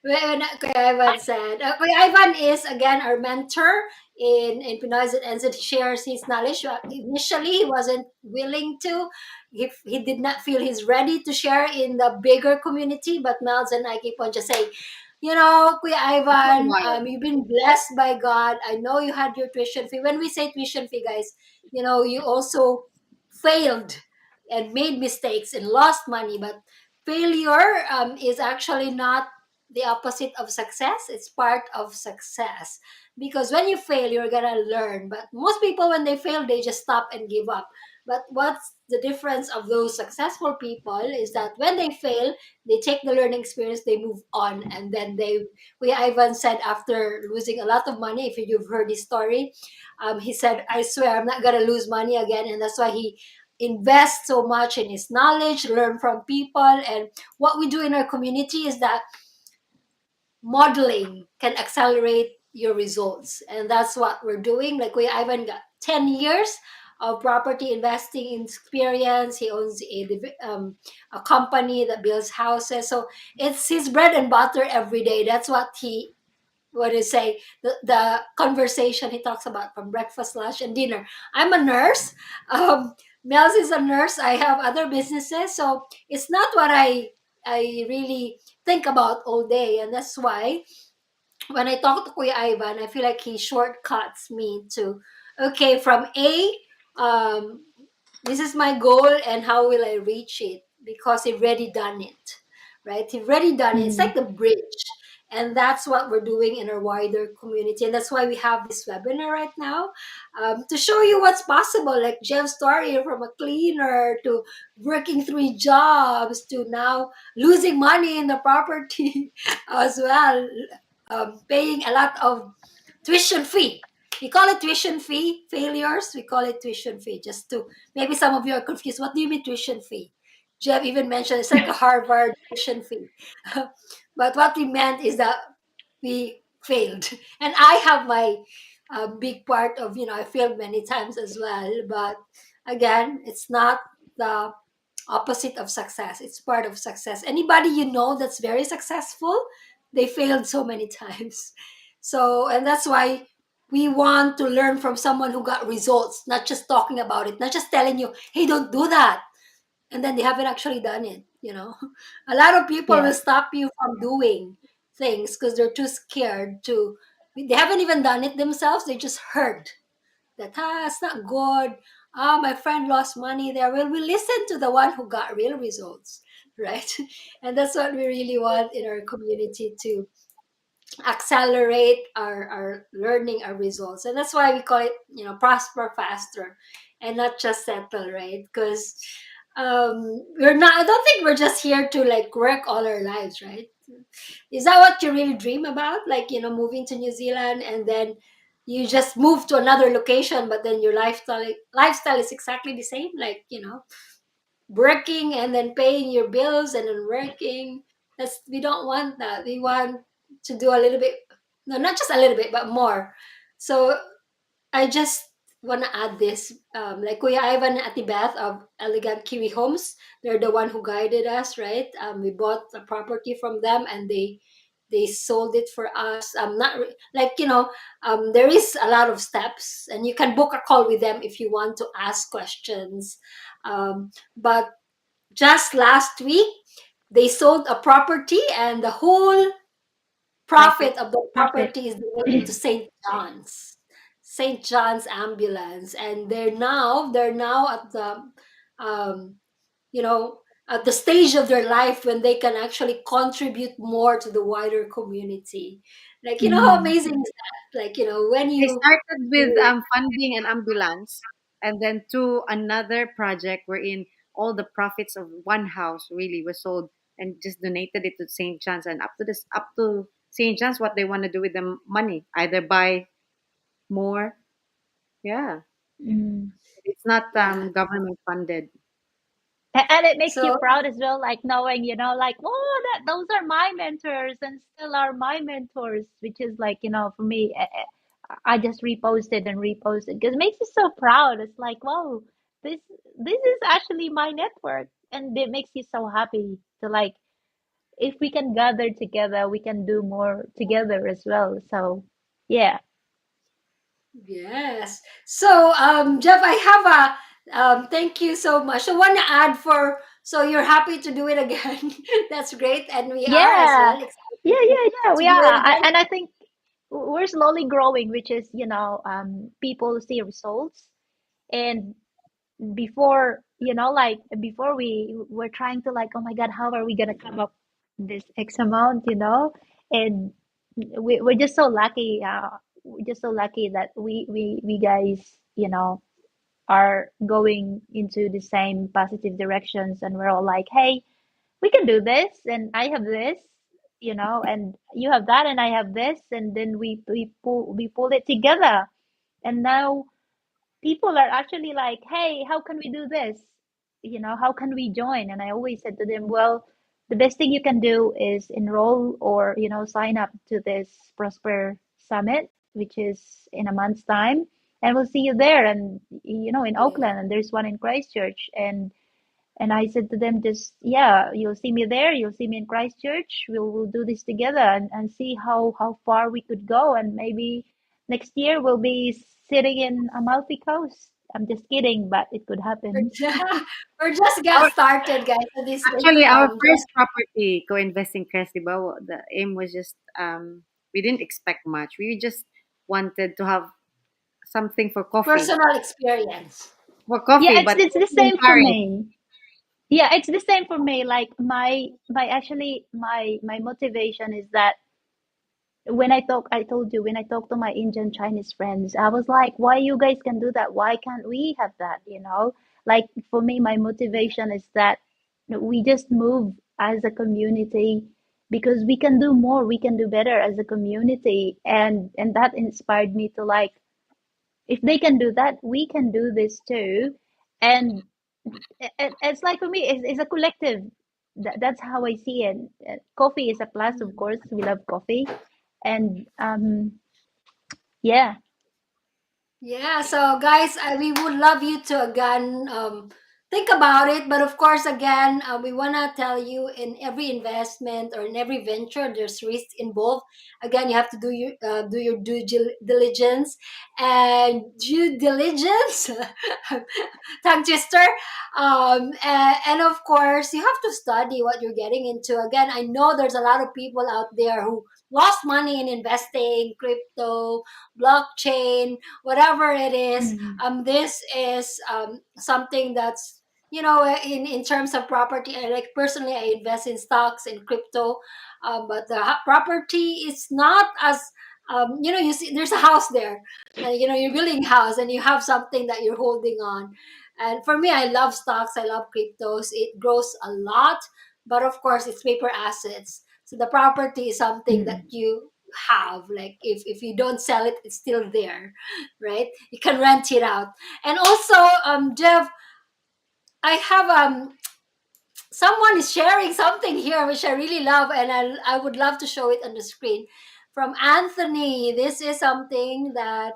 When Kuya Ivan said, Kuya Ivan is again our mentor in Pinoys and he shares his knowledge. Initially, he wasn't willing to. He did not feel he's ready to share in the bigger community, but Mel's and I keep on just saying, Kuya Give it a Ivan, while. you've been blessed by God. I know you had your tuition fee. When we say tuition fee, guys, you also failed and made mistakes and lost money, but failure is actually not the opposite of success? It's part of success. Because when you fail, you're gonna learn. But most people, when they fail, they just stop and give up. But what's the difference of those successful people is that when they fail, they take the learning experience, they move on, and then we Ivan said after losing a lot of money, if you've heard his story, he said, I swear I'm not gonna lose money again. And that's why he invests so much in his knowledge, learn from people. And what we do in our community is that modeling can accelerate your results, and that's what we're doing. Like we Ivan got 10 years of property investing experience. He owns a company that builds houses, so it's his bread and butter every day. That's what he, what is say, the conversation he talks about from breakfast, lunch, and dinner. I'm a nurse. Mels is a nurse. I have other businesses, so it's not what I really think about all day. And that's why when I talk to Kuya Ivan, I feel like he shortcuts me to, okay, from A, um, this is my goal and how will I reach it? Because he've already done it, right? He've already done it. It's Mm. like the bridge. And that's what we're doing in our wider community. And that's why we have this webinar right now, to show you what's possible. Like Jeff's story, from a cleaner to working 3 jobs to now losing money in the property as well, paying a lot of tuition fee. We call it tuition fee failures. We call it tuition fee. Just to, maybe some of you are confused. What do you mean tuition fee? Jeff even mentioned it's like a Harvard tuition fee. But what we meant is that we failed, and I have my big part of, I failed many times as well. But again, it's not the opposite of success. It's part of success. Anybody you know that's very successful, they failed so many times. So, and that's why we want to learn from someone who got results, not just talking about it, not just telling you, hey, don't do that. And then they haven't actually done it. A lot of people will Yeah. stop you from doing things because they're too scared to, they haven't even done it themselves. They just heard that, it's not good. My friend lost money there. Well, we listen to the one who got real results, right? And that's what we really want in our community, to accelerate our learning, our results. And that's why we call it, prosper faster and not just settle, right? Because we're not, I don't think we're just here to like work all our lives, right? Is that what you really dream about? Like, moving to New Zealand and then you just move to another location, but then your lifestyle is exactly the same, like, working and then paying your bills and then working. That's, we don't want that. We want to do a little bit, no, not just a little bit, but more. So I just want to add this, like Kuya Ivan and Ati Beth of Elegant Kiwi Homes, they're the one who guided us, right? We bought a property from them, and they sold it for us. Not like, there is a lot of steps, and you can book a call with them if you want to ask questions. But just last week, they sold a property, and the whole Profit. profit of the property is donated to St. John's Ambulance, and they're now at the, um, you know at the stage of their life when they can actually contribute more to the wider community. Like, how Mm. amazing is that? Like, when They you, started with funding an ambulance, and then to another project wherein all the profits of one house really was sold and just donated it to St. John's, and up to St. John's what they want to do with the money, either buy more. Yeah, Mm. it's not yeah. government funded. And it makes you So proud as well, like knowing, like, oh, that those are my mentors and still are my mentors, which is like, for me, I just reposted and reposted because it makes you so proud. It's like, wow, this this is actually my network, and it makes you so happy to like, if we can gather together, we can do more together as well. So, yeah. yes. So, Jeff, I have a, thank you so much. I want to add for, so you're happy to do it again. That's great, and we are as Yeah. well excited Yeah, yeah, yeah. to We do it are. again. And I think we're slowly growing, which is, people see results. And before, like before we were trying to like, oh my God, how are we gonna come up? this X amount, and we're just so lucky. We're just so lucky that we guys, are going into the same positive directions, and we're all like, hey, we can do this, and I have this, and you have that, and I have this, and then we pull it together, and now people are actually like, hey, how can we do this? How can we join? And I always said to them, well, the best thing you can do is enroll or, sign up to this Prosper Summit, which is in a month's time. And we'll see you there. And, in Yeah. Oakland, and there's one in Christchurch. And I said to them, just, yeah, you'll see me there. You'll see me in Christchurch. We'll do this together and see how far we could go. And maybe next year we'll be sitting in Amalfi Coast. I'm just kidding, but it could We're happen. just, we're just get Our, started, guys. So this is actually, our just first property co-investing festival, the aim was just we didn't expect much. We just wanted to have something personal experience. for Yeah, coffee, it's but it's the in same for Paris. me. Yeah, it's the same for me. Like my motivation is that when I talk to my Indian Chinese friends, I was like, why you guys can do that? Why can't we have that? Like for me, my Yeah. motivation is that we just move as a community because we can do more, we can do better as a community. And that inspired me to like, if they can do that, we can do this too. And it's like for me, it's a collective. That's how I see it. Coffee is a plus, of course. We love coffee, and yeah. Yeah, so guys, we would love you to again think about it. But of course, again, we want to tell you in every investment or in every venture, there's risk involved. Again, you have to do your diligence and due diligence, tongue twister. And of course, you have to study what you're getting into. Again, I know there's a lot of people out there who lost money in investing, crypto, blockchain, whatever it is. Mm, This is something that's in terms of property. I like personally, I invest in stocks and crypto, but the property is not as you see there's a house there. You're building a house and you have something that you're holding on. And for me, I love stocks, I love cryptos. It grows a lot, but of course, it's paper assets. So the property is something that mm, you have, like if you don't sell it, it's still there, right? You can rent it out. And also, Jeff, I have someone is sharing something here which I really love, and I would love to show it on the screen. From Anthony, this is something that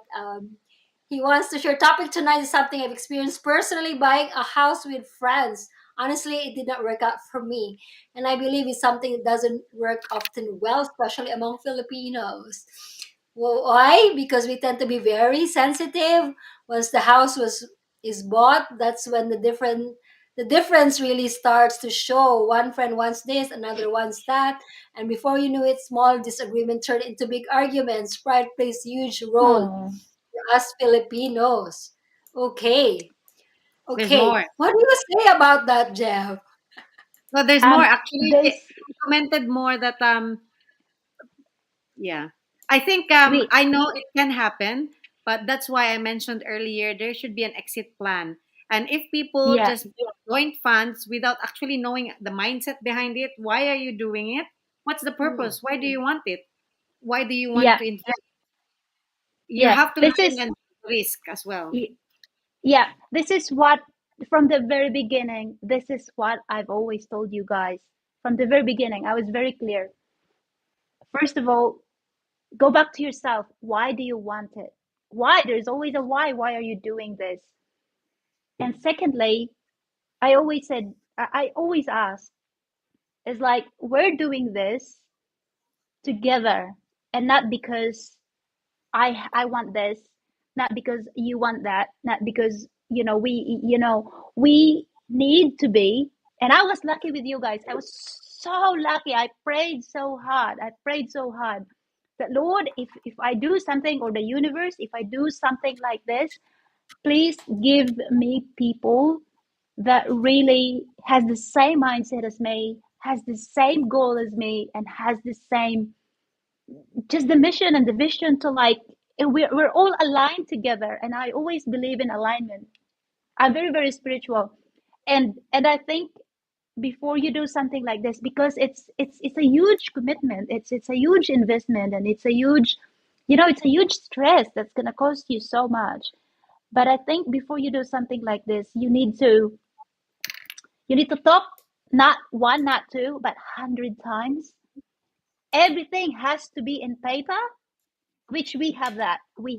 he wants to share. Topic tonight is something I've experienced personally: buying a house with friends. Honestly, it did not work out for me, and I believe it's something that doesn't work often well, especially among Filipinos. Well, why? Because we tend to be very sensitive. Once the house was is bought, that's when the difference really starts to show. One friend wants this, another wants that, and before you know it, small disagreement turn into big arguments. Pride plays huge role oh, for us Filipinos. Okay, There's more. okay. What do you say about that, Jeff? So there's more. Actually, there's he commented more that yeah. I think wait, I know it can happen, but that's why I mentioned earlier there should be an exit plan. And if people yeah, just build joint funds without actually knowing the mindset behind it, why are you doing it? What's the Hmm. purpose? Why do you want it? Why do you want yeah, to invest? You yeah. have to This learn is and risk as well. y- yeah. This is what from the very beginning. This is what I've always told you guys from the very beginning. I was very clear. First of all, go back to yourself. Why do you want it? Why? There's always a why. Why are you doing this? And secondly, I always said, I always ask, it's like, we're doing this together and not because I want this, not because you want that, not because, we need to be. And I was lucky with you guys. I was so lucky. I prayed so hard. I prayed so hard that, Lord, if I do something, or the universe, if I do something like this, please give me people that really has the same mindset as me, has the same goal as me and has the same, just the mission and the vision to like, we're all aligned together. And I always believe in alignment. I'm very, very spiritual. And I think before you do something like this, because it's a huge commitment, it's a huge investment, and it's a huge, it's a huge stress that's going to cost you so much. But I think before you do something like this, you need to talk, not one, not two, but 100 times. Everything has to be in paper, which we have. That we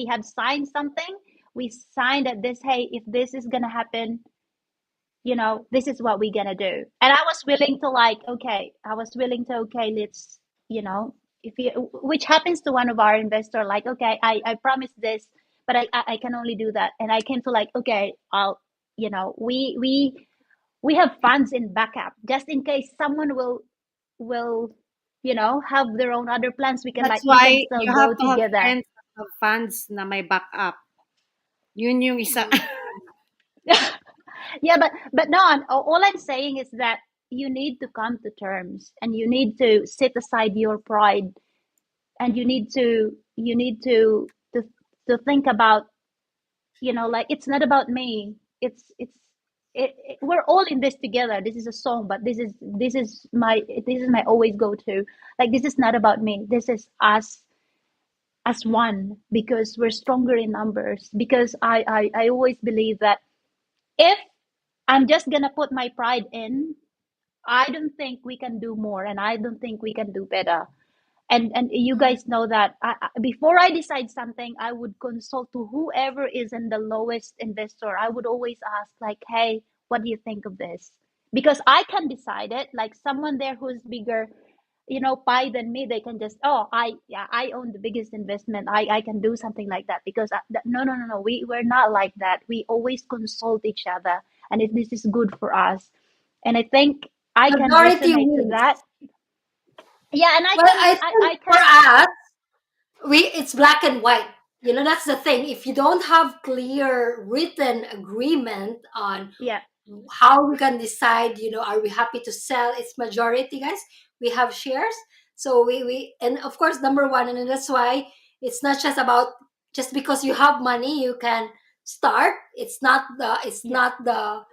have signed something. We signed that this, hey, if this is going to happen, this is what we're gonna do. And I was willing to, like, okay, okay, let's, if you, which happens to one of our investor, like, okay, I promise this, but I can only do that. And I came to, like, okay, I'll, we have funds in backup, just in case someone will have their own other plans. That's We can why still you have go to have together. friends that have funds na may backup. Yun yung isa. Yeah, but no, all I'm saying is that you need to come to terms, and you need to set aside your pride, and you need to think about, like, it's not about me. We're all in this together. This is a song, but this is my always go to. Like, this is not about me. This is us as one, because we're stronger in numbers. Because I always believe that if I'm just gonna put my pride in, I don't think we can do more, and I don't think we can do better. And you guys know that before I decide something, I would consult to whoever is in the lowest investor. I would always ask, like, hey, what do you think of this? Because I can decide it. Like, someone there who's bigger, pie than me, they can just, oh, yeah, I own the biggest investment. I can do something like that. Because no, no, no, no, we're not like that. We always consult each other, and if this is good for us. And I think I can Majority resonate to wins. that. Yeah, and I Well, can I I think for can us, it's black and white. That's the thing. If you don't have clear written agreement on yeah, how we can decide, are we happy to sell? It's majority, guys. We have shares. So we and of course, number one, and that's why it's not just about, just because you have money you can start. It's yeah, not the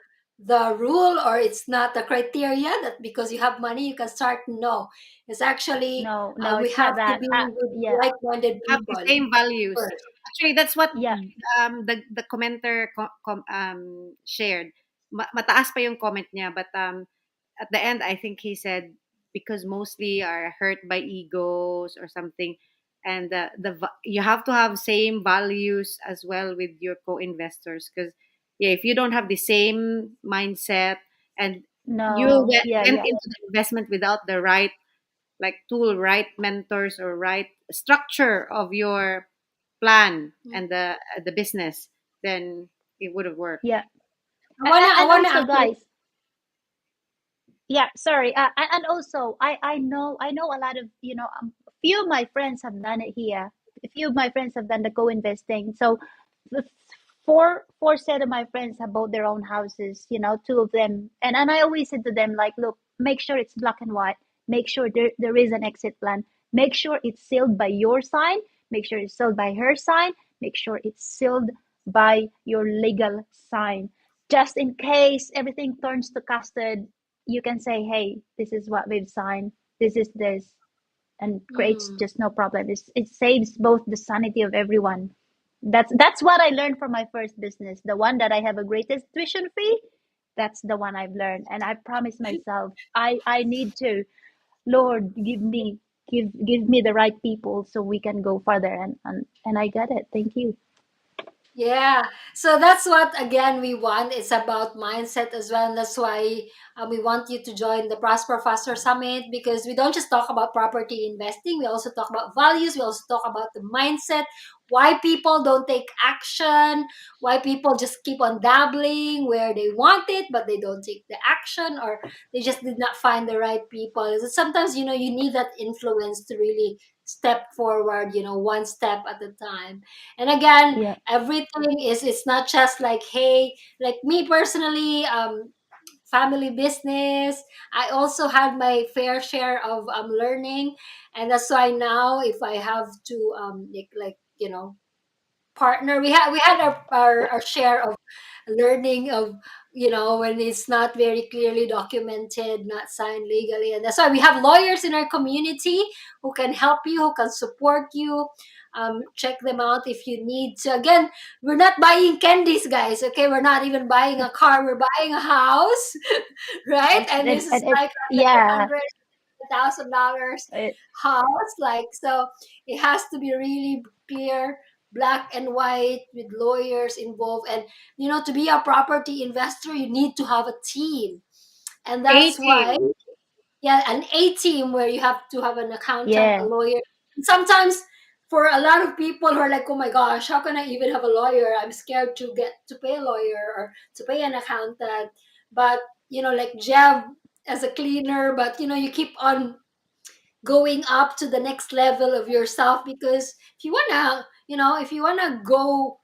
rule, or it's not the criteria that because you have money you can start. No, it's actually, no, no, we it's not have to that. be with Yeah, like-minded Have the people same values. first. Actually, that's what yeah, the commenter shared. Mataas pa yung comment niya, but at the end, I think he said because mostly are hurt by egos or something, and you have to have same values as well with your co-investors, because yeah, if you don't have the same mindset and you no, yeah, went yeah, into the investment without the right like tool, right mentors, or right structure of your plan and the business, then it would have worked. yeah. I wanna I And wanna also, actually. guys, yeah, sorry. And also, I know a lot of, a few of my friends have done it here. A few of my friends have done the co-investing. So the four set of my friends have bought their own houses. Two of them, and I always said to them, like, look, make sure it's black and white. Make sure there is an exit plan. Make sure it's sealed by your sign. Make sure it's sealed by her sign. Make sure it's sealed by your legal sign. Just in case everything turns to custard, you can say, hey, this is what we've signed. This is this, and creates Mm. just no problem. It saves both the sanity of everyone. That's what I learned from my first business, the one that I have a greatest tuition fee. That's the one I've learned, and I promised myself, I need to, Lord, give me the right people so we can go further, and I got it. Thank you. Yeah. So that's what again we want. It's about mindset as well. And that's why we want you to join the Prosper Faster Summit, because we don't just talk about property investing. We also talk about values. We also talk about the mindset, why people don't take action, why people just keep on dabbling where they want it, but they don't take the action, or they just did not find the right people. Sometimes, you need that influence to really step forward, one step at a time. And again, Yeah, everything is, it's not just like, hey, like me personally, family business. I also had my fair share of learning, and that's why now if I have to partner, we had our share of learning of, when it's not very clearly documented, not signed legally. And that's why we have lawyers in our community who can help you, who can support you. Check them out if you need to. Again, we're not buying candies, guys. Okay, we're not even buying a car, we're buying a house. Right? And this is And it like yeah, $100,000 it, house, like, so it has to be really clear, black and white, with lawyers involved. And to be a property investor, you need to have a team. And A that's why, team. yeah, an A team, where you have to have an accountant, a yeah, lawyer. And sometimes for a lot of people who are like, oh my gosh, how can I even have a lawyer? I'm scared to get to pay a lawyer or to pay an accountant. But like Jev as a cleaner, but you keep on going up to the next level of yourself, because if you wanna go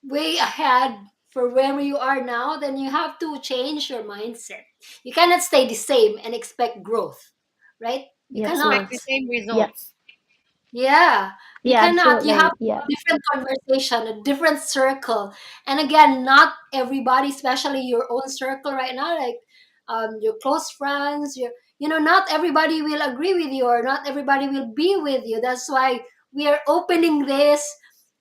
way ahead for where you are now, then you have to change your mindset. You cannot stay the same and expect growth, right? You yeah, cannot. true. Expect the same Yeah, results. Yeah, you yeah, cannot. You have absolutely. Yeah, a different conversation, a different circle. And again, not everybody, especially your own circle right now, like your close friends, not everybody will agree with you, or not everybody will be with you. That's why we are opening this,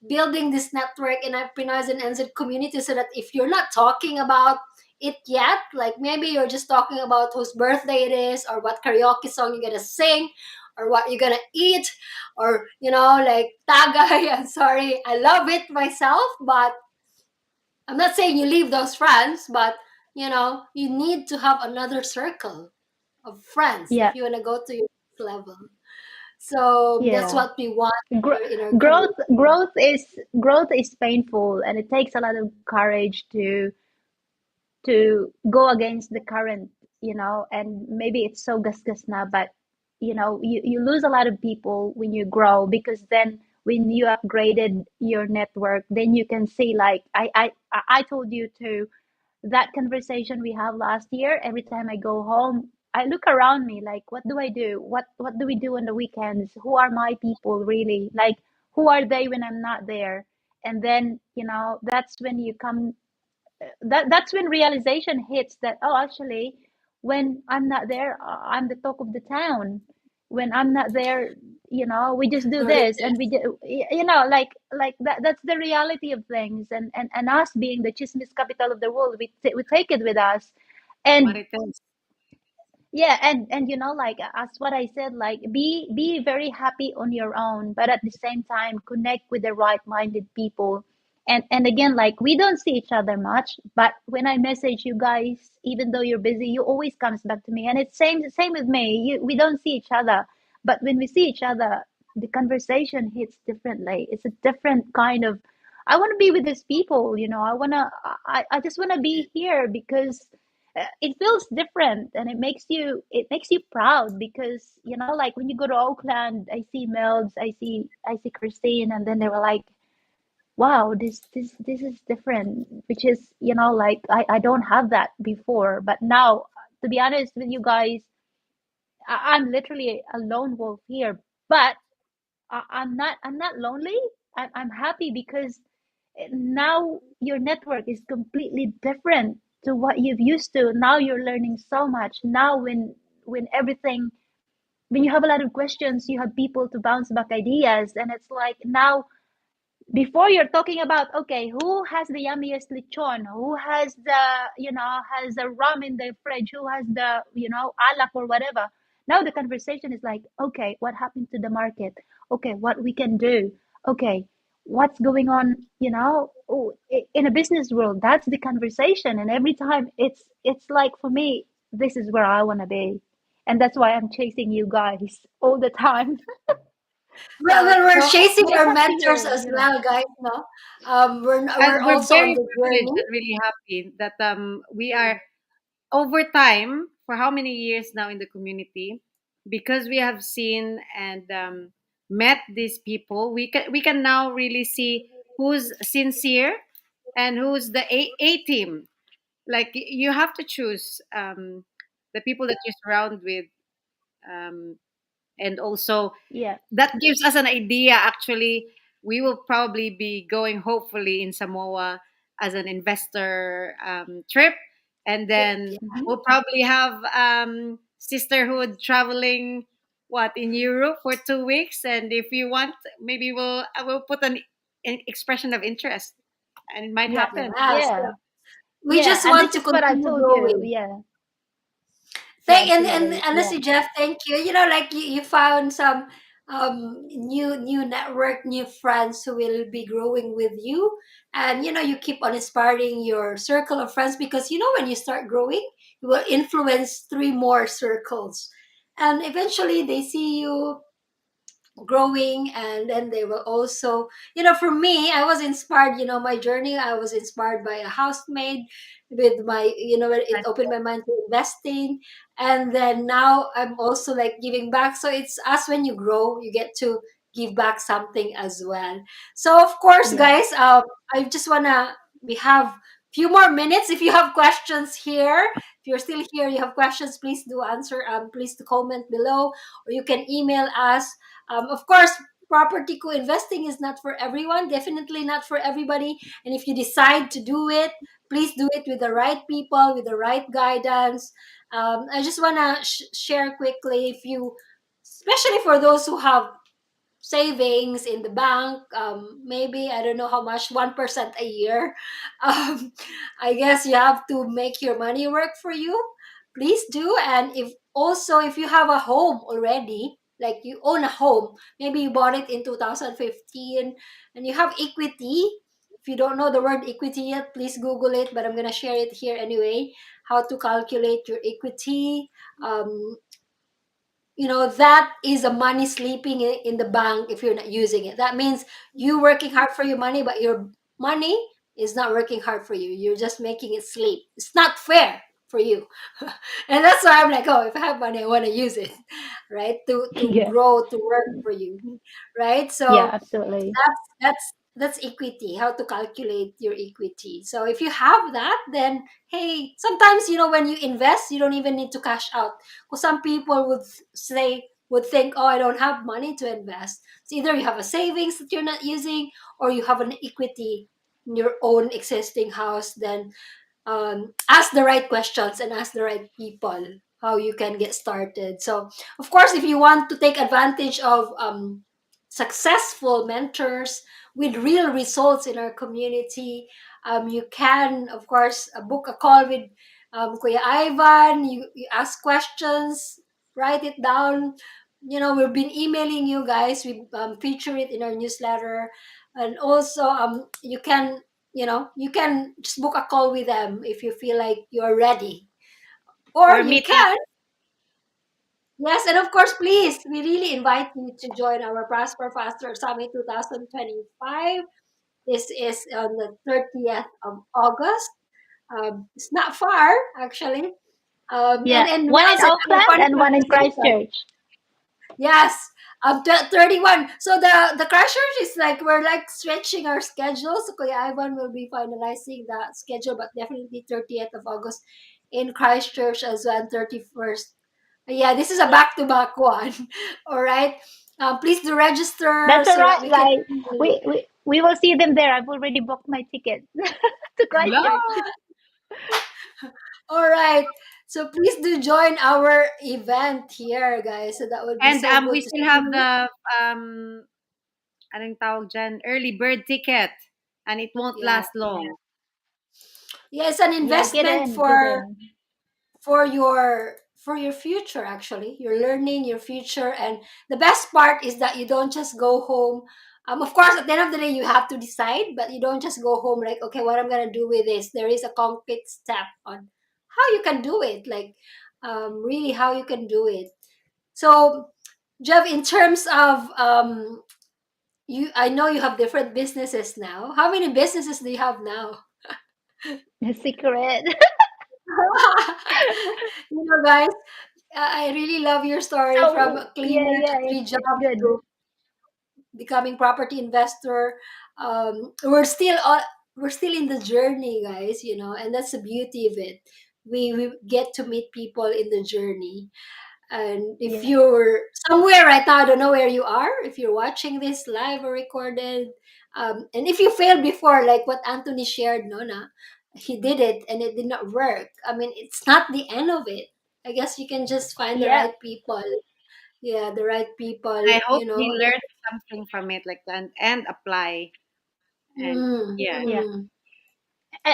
building this network in our Pinoys and NZ community, so that if you're not talking about it yet, like maybe you're just talking about whose birthday it is, or what karaoke song you're gonna sing, or what you're gonna eat, or like tagay. I'm sorry, I love it myself, but I'm not saying you leave those friends, but you need to have another circle of friends yeah, if you want to go to your next level. So that's yeah. what we want Gr- here in our growth, community. growth is painful, and it takes a lot of courage to go against the current, and maybe it's so gus now, but you lose a lot of people when you grow, because then when you upgraded your network, then you can see, like I told you to that conversation we have last year. Every time I go home, I look around me, like, what do I do? What do we do on the weekends? Who are my people really? Like, who are they when I'm not there? And then, that's when you come, that's when realization hits, that, oh, actually, when I'm not there, I'm the talk of the town. When I'm not there, we just do Right. this, and we do, like that's the reality of things. And us being the chismis capital of the world, we take it with us. And Marites. yeah, and like, as what I said, like, be very happy on your own, but at the same time connect with the right-minded people. And again, like, we don't see each other much, but when I message you guys, even though you're busy, you always comes back to me. And it's same with me. We don't see each other, but when we see each other, the conversation hits differently. It's a different kind of, I want to be with these people, I just want to be here, because it feels different, and it makes you proud, because like, when you go to Oakland, I see Melds, I see Christine, and then they were like, wow, this is different, which is, like, I don't have that before. But now, to be honest with you guys, I'm literally a lone wolf here, but I'm not lonely. I'm happy, because now your network is completely different to what you've used to. Now you're learning so much. Now, when everything, when you have a lot of questions, you have people to bounce back ideas, and it's like, now, before, you're talking about, okay, who has the yummiest lechon, who has the rum in the fridge, who has the alak or whatever. Now the conversation is like, okay, what happened to the market? Okay, what we can do? Okay, what's going on? Oh, in a business world, that's the conversation. And every time, it's like, for me, this is where I want to be, and that's why I'm chasing you guys all the time. Well, we're So chasing but it's our up to mentors you, as well, guys. No, we're And we're also on very the privileged journey. and really happy that we are over time, for how many years now in the community, because we have seen and met these people, we can now really see who's sincere and who's the A team. like you have to choose the people that you surround with, um, and also Yeah, that gives us an idea. Actually, we will probably be going hopefully in Samoa as an investor trip, and then hmm, we'll probably have sisterhood traveling what in Europe for 2 weeks. And if you want, maybe I will put an expression of interest, and it might yeah, happen. Yes. yeah, We yeah. just And want this to is what I continue told you. going. Yeah, yeah, Thank and absolutely. Yeah, honestly, Jeff, thank you. Like you found some new network, new friends who will be growing with you, and you keep on inspiring your circle of friends because when you start growing, you will influence three more circles, and eventually they see you growing, and then they will also, for me, I was inspired, my journey, I was inspired by a housemaid with my, it opened my mind to investing, and then now I'm also like giving back. So it's us, when you grow you get to give back something as well. So of course, yeah. guys, I just wanna, we have few more minutes. If you have questions here, if you're still here, you have questions, please do answer, please to comment below, or you can email us. Of course, property co-investing is not for everyone, definitely not for everybody. And if you decide to do it, please do it with the right people, with the right guidance. I just want to share quickly, if you, especially for those who have savings in the bank, maybe I don't know how much, 1% a year. um, I guess you have to make your money work for you. Please do. And if also, if you have a home already, like you own a home, maybe you bought it in 2015 and you have equity. If you don't know the word equity yet, please Google it, but I'm going to share it here anyway. How to calculate your equity. um, that is a money sleeping in the bank if you're not using it. That means you working hard for your money, but your money is not working hard for you. You're just making it sleep. It's not fair for you. And that's why I'm like, oh, if I have money, I want to use it, right? To Yeah, grow, to work for you, right? yeah, So absolutely. that's equity, how to calculate your equity. So if you have that, then hey, sometimes when you invest, you don't even need to cash out, because some people would think, oh, I don't have money to invest. So either you have a savings that you're not using, or you have an equity in your own existing house. Then ask the right questions and ask the right people how you can get started. So, of course, if you want to take advantage of successful mentors with real results in our community, you can, of course, book a call with Kuya Ivan. You ask questions, write it down. We've been emailing you guys. We feature it in our newsletter. And also, you can just book a call with them if you feel like you're ready, or Or you meet us. can. Yes, and of course, please, we really invite you to join our Prosper Faster Summit 2025. This is on the 30th of August. It's not far, actually. Yeah, And one in once, the Auckland funny and part one in is this. Christchurch. Yes, 31. So the Crashers is like, we're like stretching our schedule. So Kuya Ivan will be finalizing that schedule, but definitely 30th of August in Christchurch as well, and 31st. Yeah, this is a back-to-back one. All right. Please do register That's all so that right, we can. guys. We will see them there. I've already booked my ticket to Christchurch. Yeah. All right. So please do join our event here, guys. So that would be And so we good to still see have you. the anong tawag dyan? Early bird ticket, and it won't Yeah. last long. Yeah, it's an Yeah, get investment in, get in. for your future. Actually, you're learning your future, and the best part is that you don't just go home. Of course, at the end of the day, you have to decide, but you don't just go home like, okay, what I'm gonna do with this. There is a concrete step on how you can do it, like really how you can do it. So, Jeff, in terms of I know you have different businesses now. How many businesses do you have now? The secret. Guys, I really love your story, from So a yeah, cleaner to yeah, three it's jobs good. to becoming property investor. We're still on. we're still in the journey, guys, and that's the beauty of it. We get to meet people in the journey. And if Yeah. you're somewhere right now, I don't know where you are, if you're watching this live or recorded, and if you failed before, like what Anthony shared, Nona, he did it and it did not work. I mean, it's not the end of it. I guess you can just find the Yeah. right people. Yeah, the right people, I hope we learn something from it, like and apply. And Mm, yeah, Yeah. mm.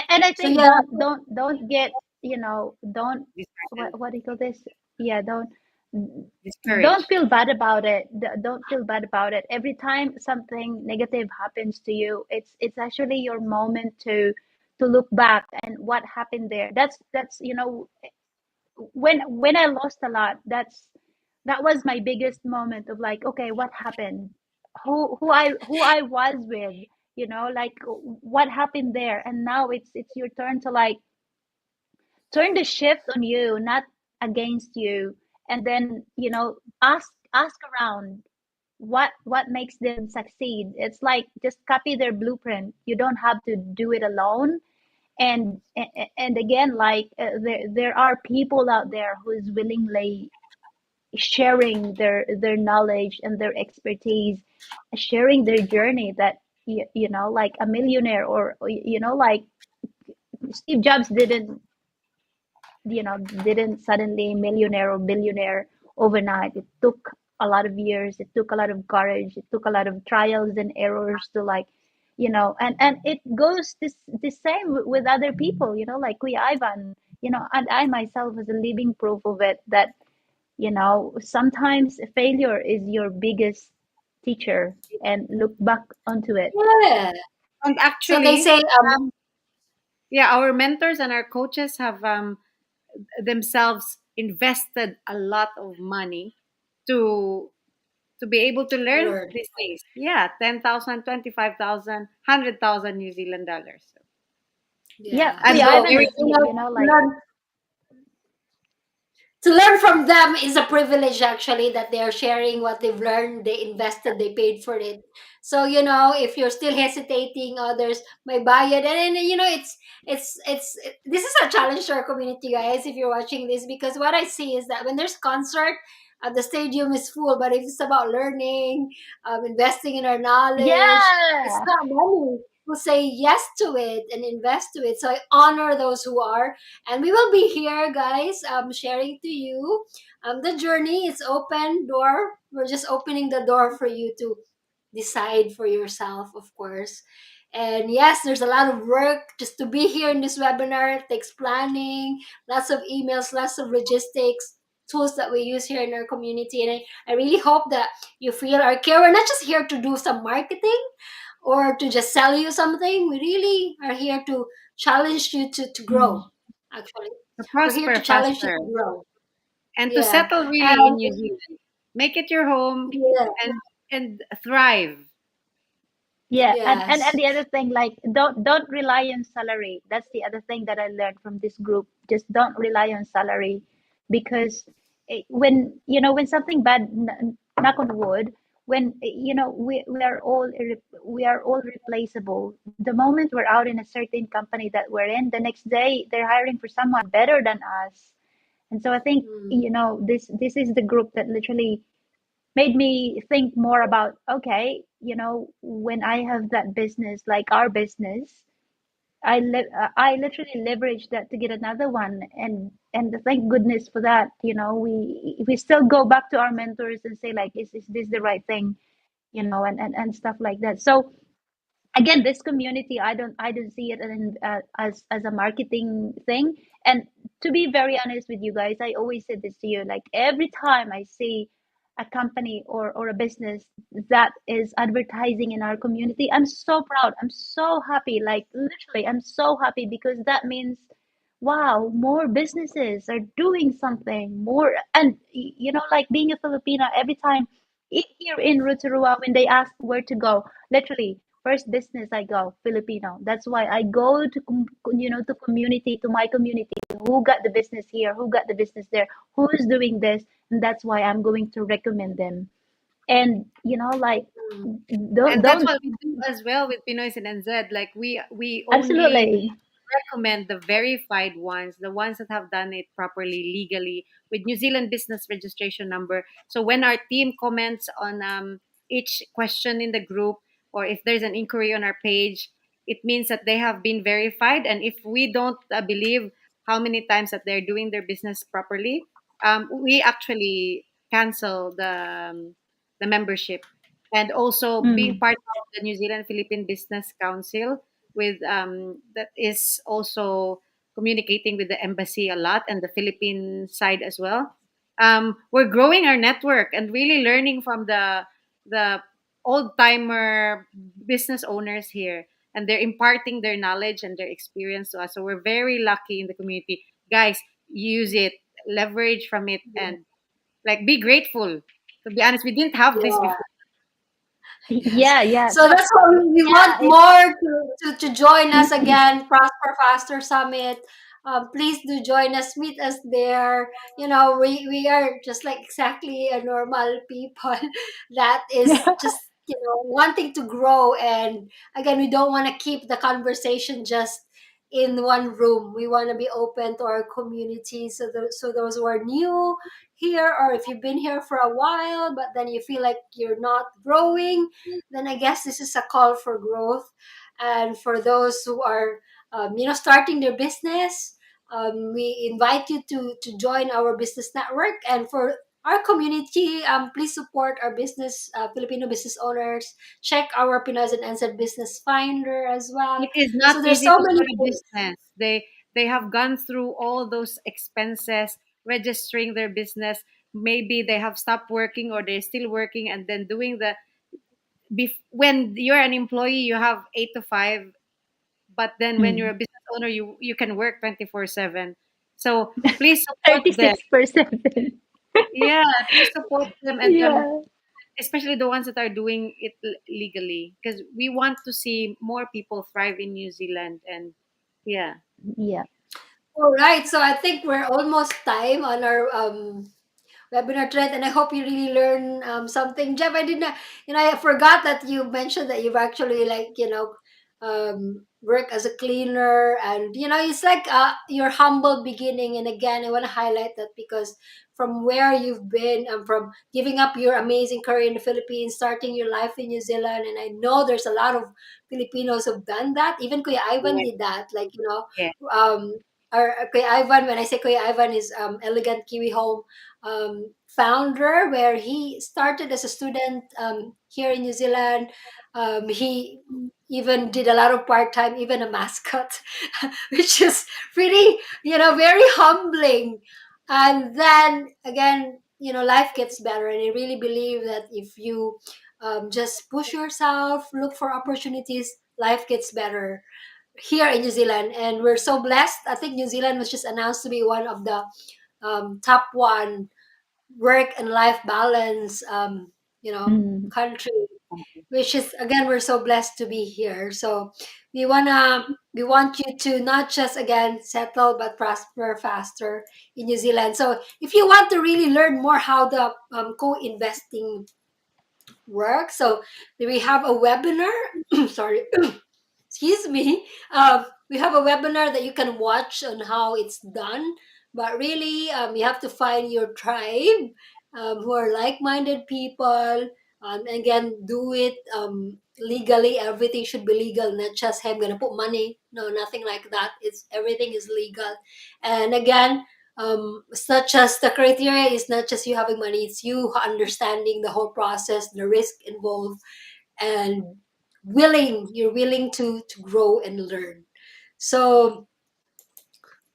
And I So think yeah, don't get, don't, disheartened, what do you call this? Yeah, don't discouraged. feel bad about it. Don't feel bad about it. Every time something negative happens to you, it's actually your moment to look back and what happened there. That's when I lost a lot, that was my biggest moment of like, okay, what happened? Who I was with, like what happened there? And now it's your turn to like turn the shift on you, not against you, and then ask around what makes them succeed. It's like just copy their blueprint. You don't have to do it alone. And again, like there are people out there who's willingly sharing their knowledge and their expertise, sharing their journey, that like a millionaire, or like Steve Jobs didn't suddenly millionaire or billionaire overnight. It took a lot of years. It took a lot of courage. It took a lot of trials and errors to like, and it goes the same with other people, like we Ivan, and I myself was a living proof of it, that sometimes failure is your biggest teacher, and look back onto it. yeah. And So they actually, say, yeah, our mentors and our coaches have themselves invested a lot of money to be able to learn learn. these things. Yeah, 10,000, 25,000, 100,000 New Zealand dollars. So Yeah, Yeah. I'm Kuya So Ivan very is, like, to learn from them is a privilege, actually, that they're sharing what they've learned, they invested, they paid for it. So if you're still hesitating, others might buy it. And then, this is a challenge to our community, guys, if you're watching this, because what I see is that when there's concert, the stadium is full, but if it's about learning, investing in our knowledge, it's yeah. not money who say yes to it and invest to it. So I honor those who are, and we will be here, guys, sharing to you the journey. It's open door. We're just opening the door for you to decide for yourself, of course. And yes, there's a lot of work just to be here in this webinar. It takes planning, lots of emails, lots of logistics tools that we use here in our community. And I really hope that you feel our care. We're not just here to do some marketing or to just sell you something. We really are here to challenge you to Mm. grow. Actually, to we're here prosper to challenge you faster to grow. and to Yeah, settle really in and New Zealand. Make it your home yeah, and thrive. Yeah, and yes. the other thing, like, don't rely on salary. That's the other thing that I learned from this group. Just don't rely on salary, because when something bad, knock on wood, when we are all replaceable. The moment we're out in a certain company that we're in, the next day they're hiring for someone better than us. And so I think, Mm, this is the group that literally made me think more about, okay, when I have that business, like our business, I literally leverage that to get another one. And thank goodness for that. We still go back to our mentors and say, like, is this the right thing? And stuff like that. So again, this community, I don't see it as a marketing thing. And to be very honest with you guys, I always said this to you, like, every time I see a company or a business that is advertising in our community, I'm so proud, I'm so happy, like, literally I'm so happy, because that means, wow, more businesses are doing something more. And like, being a Filipino, every time here in Rotorua, when they ask where to go, literally first business I go, Filipino. That's why I go to to community, to my community, who got the business here, who got the business there, who's doing this, and that's why I'm going to recommend them. And like, don't And that's don't what we do as well with Pinoys in NZ. Like we only absolutely. recommend the verified ones, the ones that have done it properly legally with New Zealand business registration number. So when our team comments on each question in the group, or if there's an inquiry on our page, it means that they have been verified. And if we don't believe how many times that they're doing their business properly, we actually cancel the membership. And also being Mm, part of the New Zealand Philippine Business Council with that is also communicating with the embassy a lot and the Philippine side as well. We're growing our network and really learning from the old timer business owners here, and they're imparting their knowledge and their experience to us. So we're very lucky in the community, guys. Use it, leverage from it, and like be grateful. To be honest, we didn't have this Yeah. before. Yes. yeah, yeah, So that's why we yeah. want more to join us again, Prosper Faster Summit. Please do join us, meet us there. We are just like exactly a normal people that is just, wanting to grow. And again, we don't want to keep the conversation just in one room. We want to be open to our community. So those who are new here, or if you've been here for a while, but then you feel like you're not growing, then I guess this is a call for growth. And for those who are, starting their business, we invite you to join our business network. And for our community, please support our business, Filipino business owners. Check our Pinoys and NZ Business Finder as well. It is not So there's easy so to many start a things. business. They have gone through all those expenses, registering their business. Maybe they have stopped working or they're still working, and then doing when you're an employee, you have 8 to 5, but then when you're Mm. a business owner, you can work 24/7. So please support them. 36%. Yeah, please support them, and Yeah, especially the ones that are doing it legally, because we want to see more people thrive in New Zealand. And yeah. yeah. All right, so I think we're almost time on our webinar thread, and I hope you really learn something. Jeff, I did not, I forgot that you mentioned that you've actually, like, work as a cleaner, and it's like your humble beginning. And again, I want to highlight that because from where you've been, from giving up your amazing career in the Philippines, starting your life in New Zealand, and I know there's a lot of Filipinos who've done that. Even Kuya Ivan Yeah. did that, like, Yeah. Kuya Ivan, when I say Kuya Ivan, is Elegant Kiwi Home founder, where he started as a student here in New Zealand. He even did a lot of part time, even a mascot, which is pretty, very humbling. And then again, life gets better. And I really believe that if you just push yourself, look for opportunities, life gets better here in New Zealand. And we're so blessed. I think New Zealand was just announced to be one of the top one work and life balance, Mm, country, which is, again, we're so blessed to be here. So we want you to not just, again, settle but prosper faster in New Zealand. So if you want to really learn more how the co-investing works, so we have a webinar. Sorry, excuse me. We have a webinar that you can watch on how it's done. But really, you have to find your tribe, who are like-minded people. And again, do it legally. Everything should be legal, not just, hey, I'm gonna put money. No, nothing like that. It's everything is legal. And again, it's not just the criteria. It's not just you having money. It's you understanding the whole process, the risk involved, and you're willing to grow and learn. So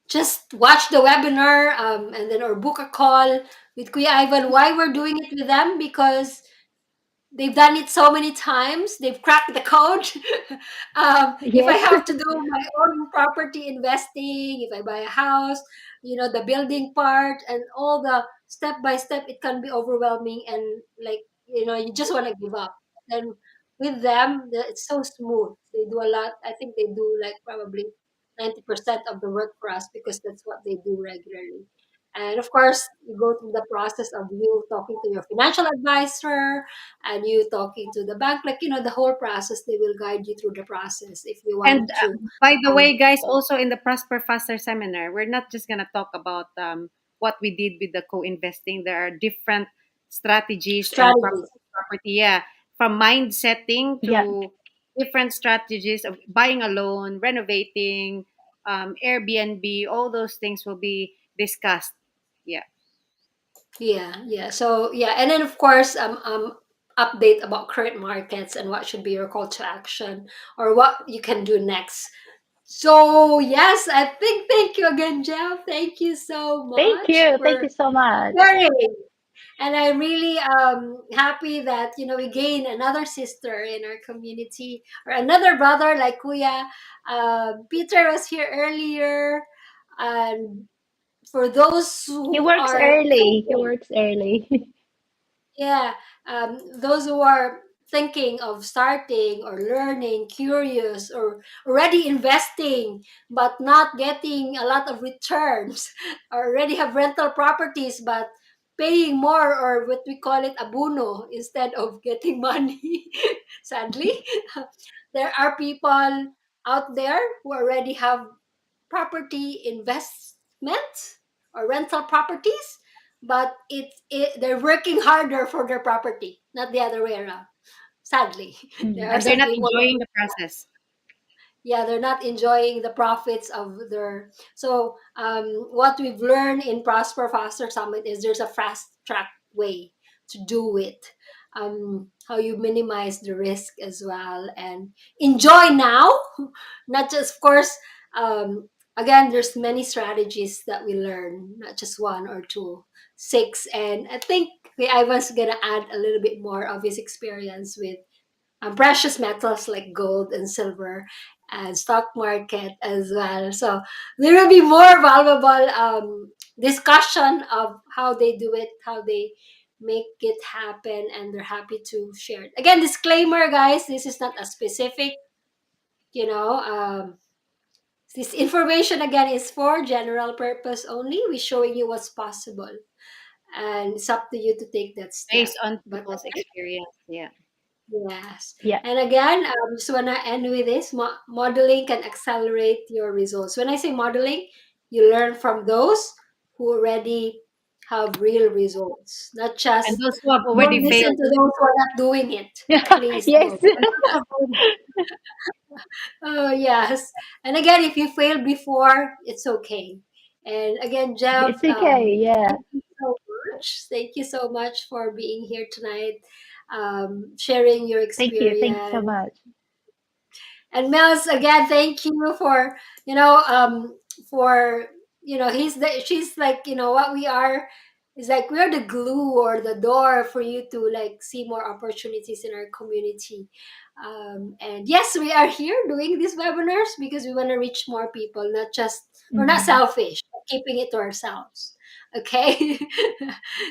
just watch the webinar, and then, or book a call with Kuya Ivan. Why we're doing it with them? Because they've done it so many times. They've cracked the code. If I yes. have to do my own property investing, if I buy a house, the building part and all the step by step, it can be overwhelming, and, like, you just want to give up. And with them, it's so smooth. They do a lot. I think they do like probably 90% of the work for us because that's what they do regularly. And of course, you go through the process of you talking to your financial advisor and you talking to the bank, like, the whole process. They will guide you through the process if you want And to. by the Um, way, guys, also in the Prosper Faster seminar, we're not just going to talk about what we did with the co-investing. There are different strategies and Strategies. property, yeah, from mind setting Yeah. to different strategies of buying a loan, renovating, Airbnb, all those things will be discussed. Yeah. Yeah, yeah. So yeah, and then of course, update about current markets and what should be your call to action or what you can do next. So yes, I think thank you again, Jeff. Thank you so Thank much you. Thank for you so much. sharing. And I'm really happy that we gain another sister in our community or another brother like Kuya. Peter was here earlier, and for those He who works are early. He thinking, works early. yeah, those who are thinking of starting or learning, curious, or already investing, but not getting a lot of returns, or already have rental properties, but paying more, or what we call it abono, instead of getting money. Sadly, there are people out there who already have property investment or rental properties, but they're working harder for their property, not the other way around. Sadly, there are Mm. And they're some not people that, enjoying the process. yeah, they're not enjoying the profits of their. So what we've learned in Prosper Faster Summit is there's a fast track way to do it. How you minimize the risk as well and enjoy now, not just, of course, um, again, there's many strategies that we learn, not just one or two, six. And I think Ivan's gonna add a little bit more of his experience with precious metals like gold and silver and stock market as well. So there will be more valuable discussion of how they do it, how they make it happen, and they're happy to share it. Again, disclaimer, guys, this is not a specific, you know, this information again is for general purpose only. We're showing you what's possible, and it's up to you to take that step. Based on But people's experience. Yeah. yes. Yeah. And again, just want to end with this. Modeling can accelerate your results. When I say modeling, you learn from those who already have real results, not And just those who have don't already listen failed. to those who are not doing it. Please Yes. don't. Oh, yes. And again, if you failed before, it's okay. And again, Jeff, It's okay. Yeah. thank you so much. Thank you so much for being here tonight, sharing your Thank you. Thank you so experience. much. And Mel's, again, thank you for you know for she's like, what we are is like we're the glue or the door for you to like see more opportunities in our community. And yes, we are here doing these webinars because we want to reach more people, not just, we're not Mhm. selfish, keeping it to ourselves. Okay.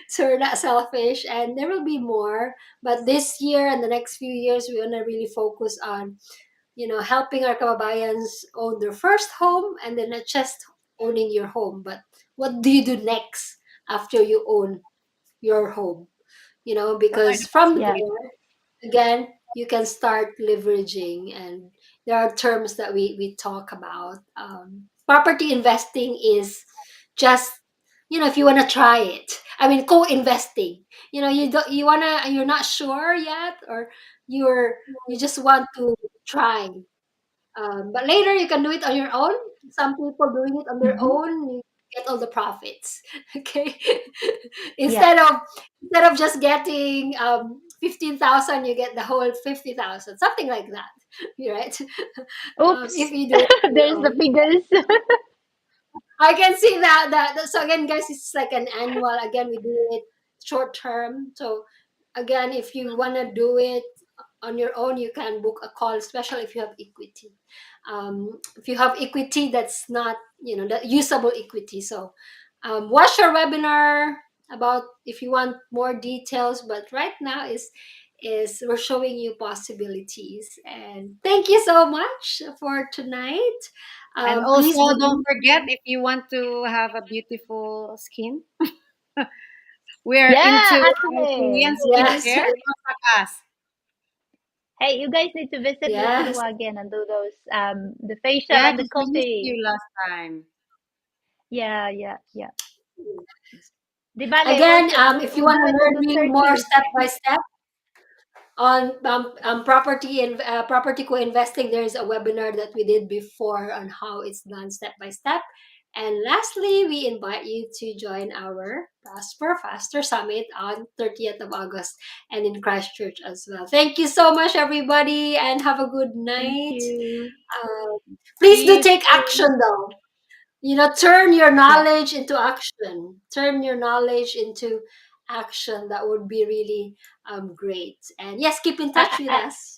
So we're not selfish, and there will be more, but this year and the next few years we want to really focus on helping our kababayans own their first home, and then not just owning your home, but what do you do next after you own your home? What are Because the from Yeah. possibilities? there, again, you can start leveraging, and there are terms that we talk about. Property investing is just, if you want to try it. I mean, co-investing. You're not sure yet, or you just want to try, but later you can do it on your own. Some people doing it on their Mhm. own, you get all the profits. Okay. Yeah. Instead of just getting 15,000, you get the whole 50,000, something like that. Right. If Oops. you do it on There's your the own. figures. I can see that. So again, guys, it's like an annual. Again, we do it short term. So again, if you want to do it on your own, you can book a call, especially if you have equity. If you have equity, that's not the usable equity. So watch our webinar about if you want more details. But right now is is we're showing you possibilities. And thank you so much for tonight. And Please also, don't do. forget, if you want to have a beautiful skin, we're into Yeah, Korean actually. Yes, skincare. Contact us. Hey, you guys need to visit yes, Liverpool again and do those the facial Yeah, and the because we missed coffee. you last time. Yeah, yeah, yeah. Di bale, again, if you we'll want do to it on the learning more 30th. step by step on property and property co-investing, there is a webinar that we did before on how it's done step by step. And lastly, we invite you to join our Prosper Faster Summit on 30th of August and in Christchurch as well. Thank you so much, everybody, and have a good Thank night. you. Please See do you take action, soon. though. Turn your Yeah. knowledge into action. Turn your knowledge into action. That would be really great. And yes, keep in touch with I, us.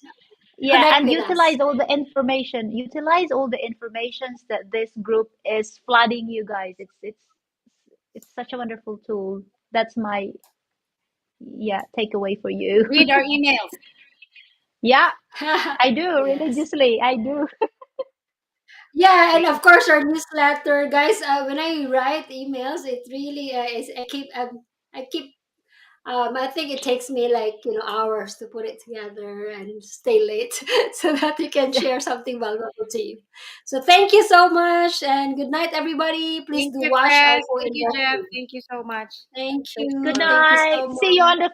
yeah, Connect and with us. utilize all the information. Utilize all the informations that this group is flooding you guys. It's such a wonderful tool. That's my yeah takeaway for you. Read our emails. Yeah, I do Yes. religiously. I do. Yeah, and Thanks. of course our newsletter, guys. When I write emails, it really is. I keep. I think it takes me like hours to put it together and stay late so that you can share something valuable to you. So thank you so much and good night, everybody. Please Thank do you, watch our Chris. Thank you, Jeff. co-investing. Thank you so much. Thank Good you. Thank you night. so See you much. on the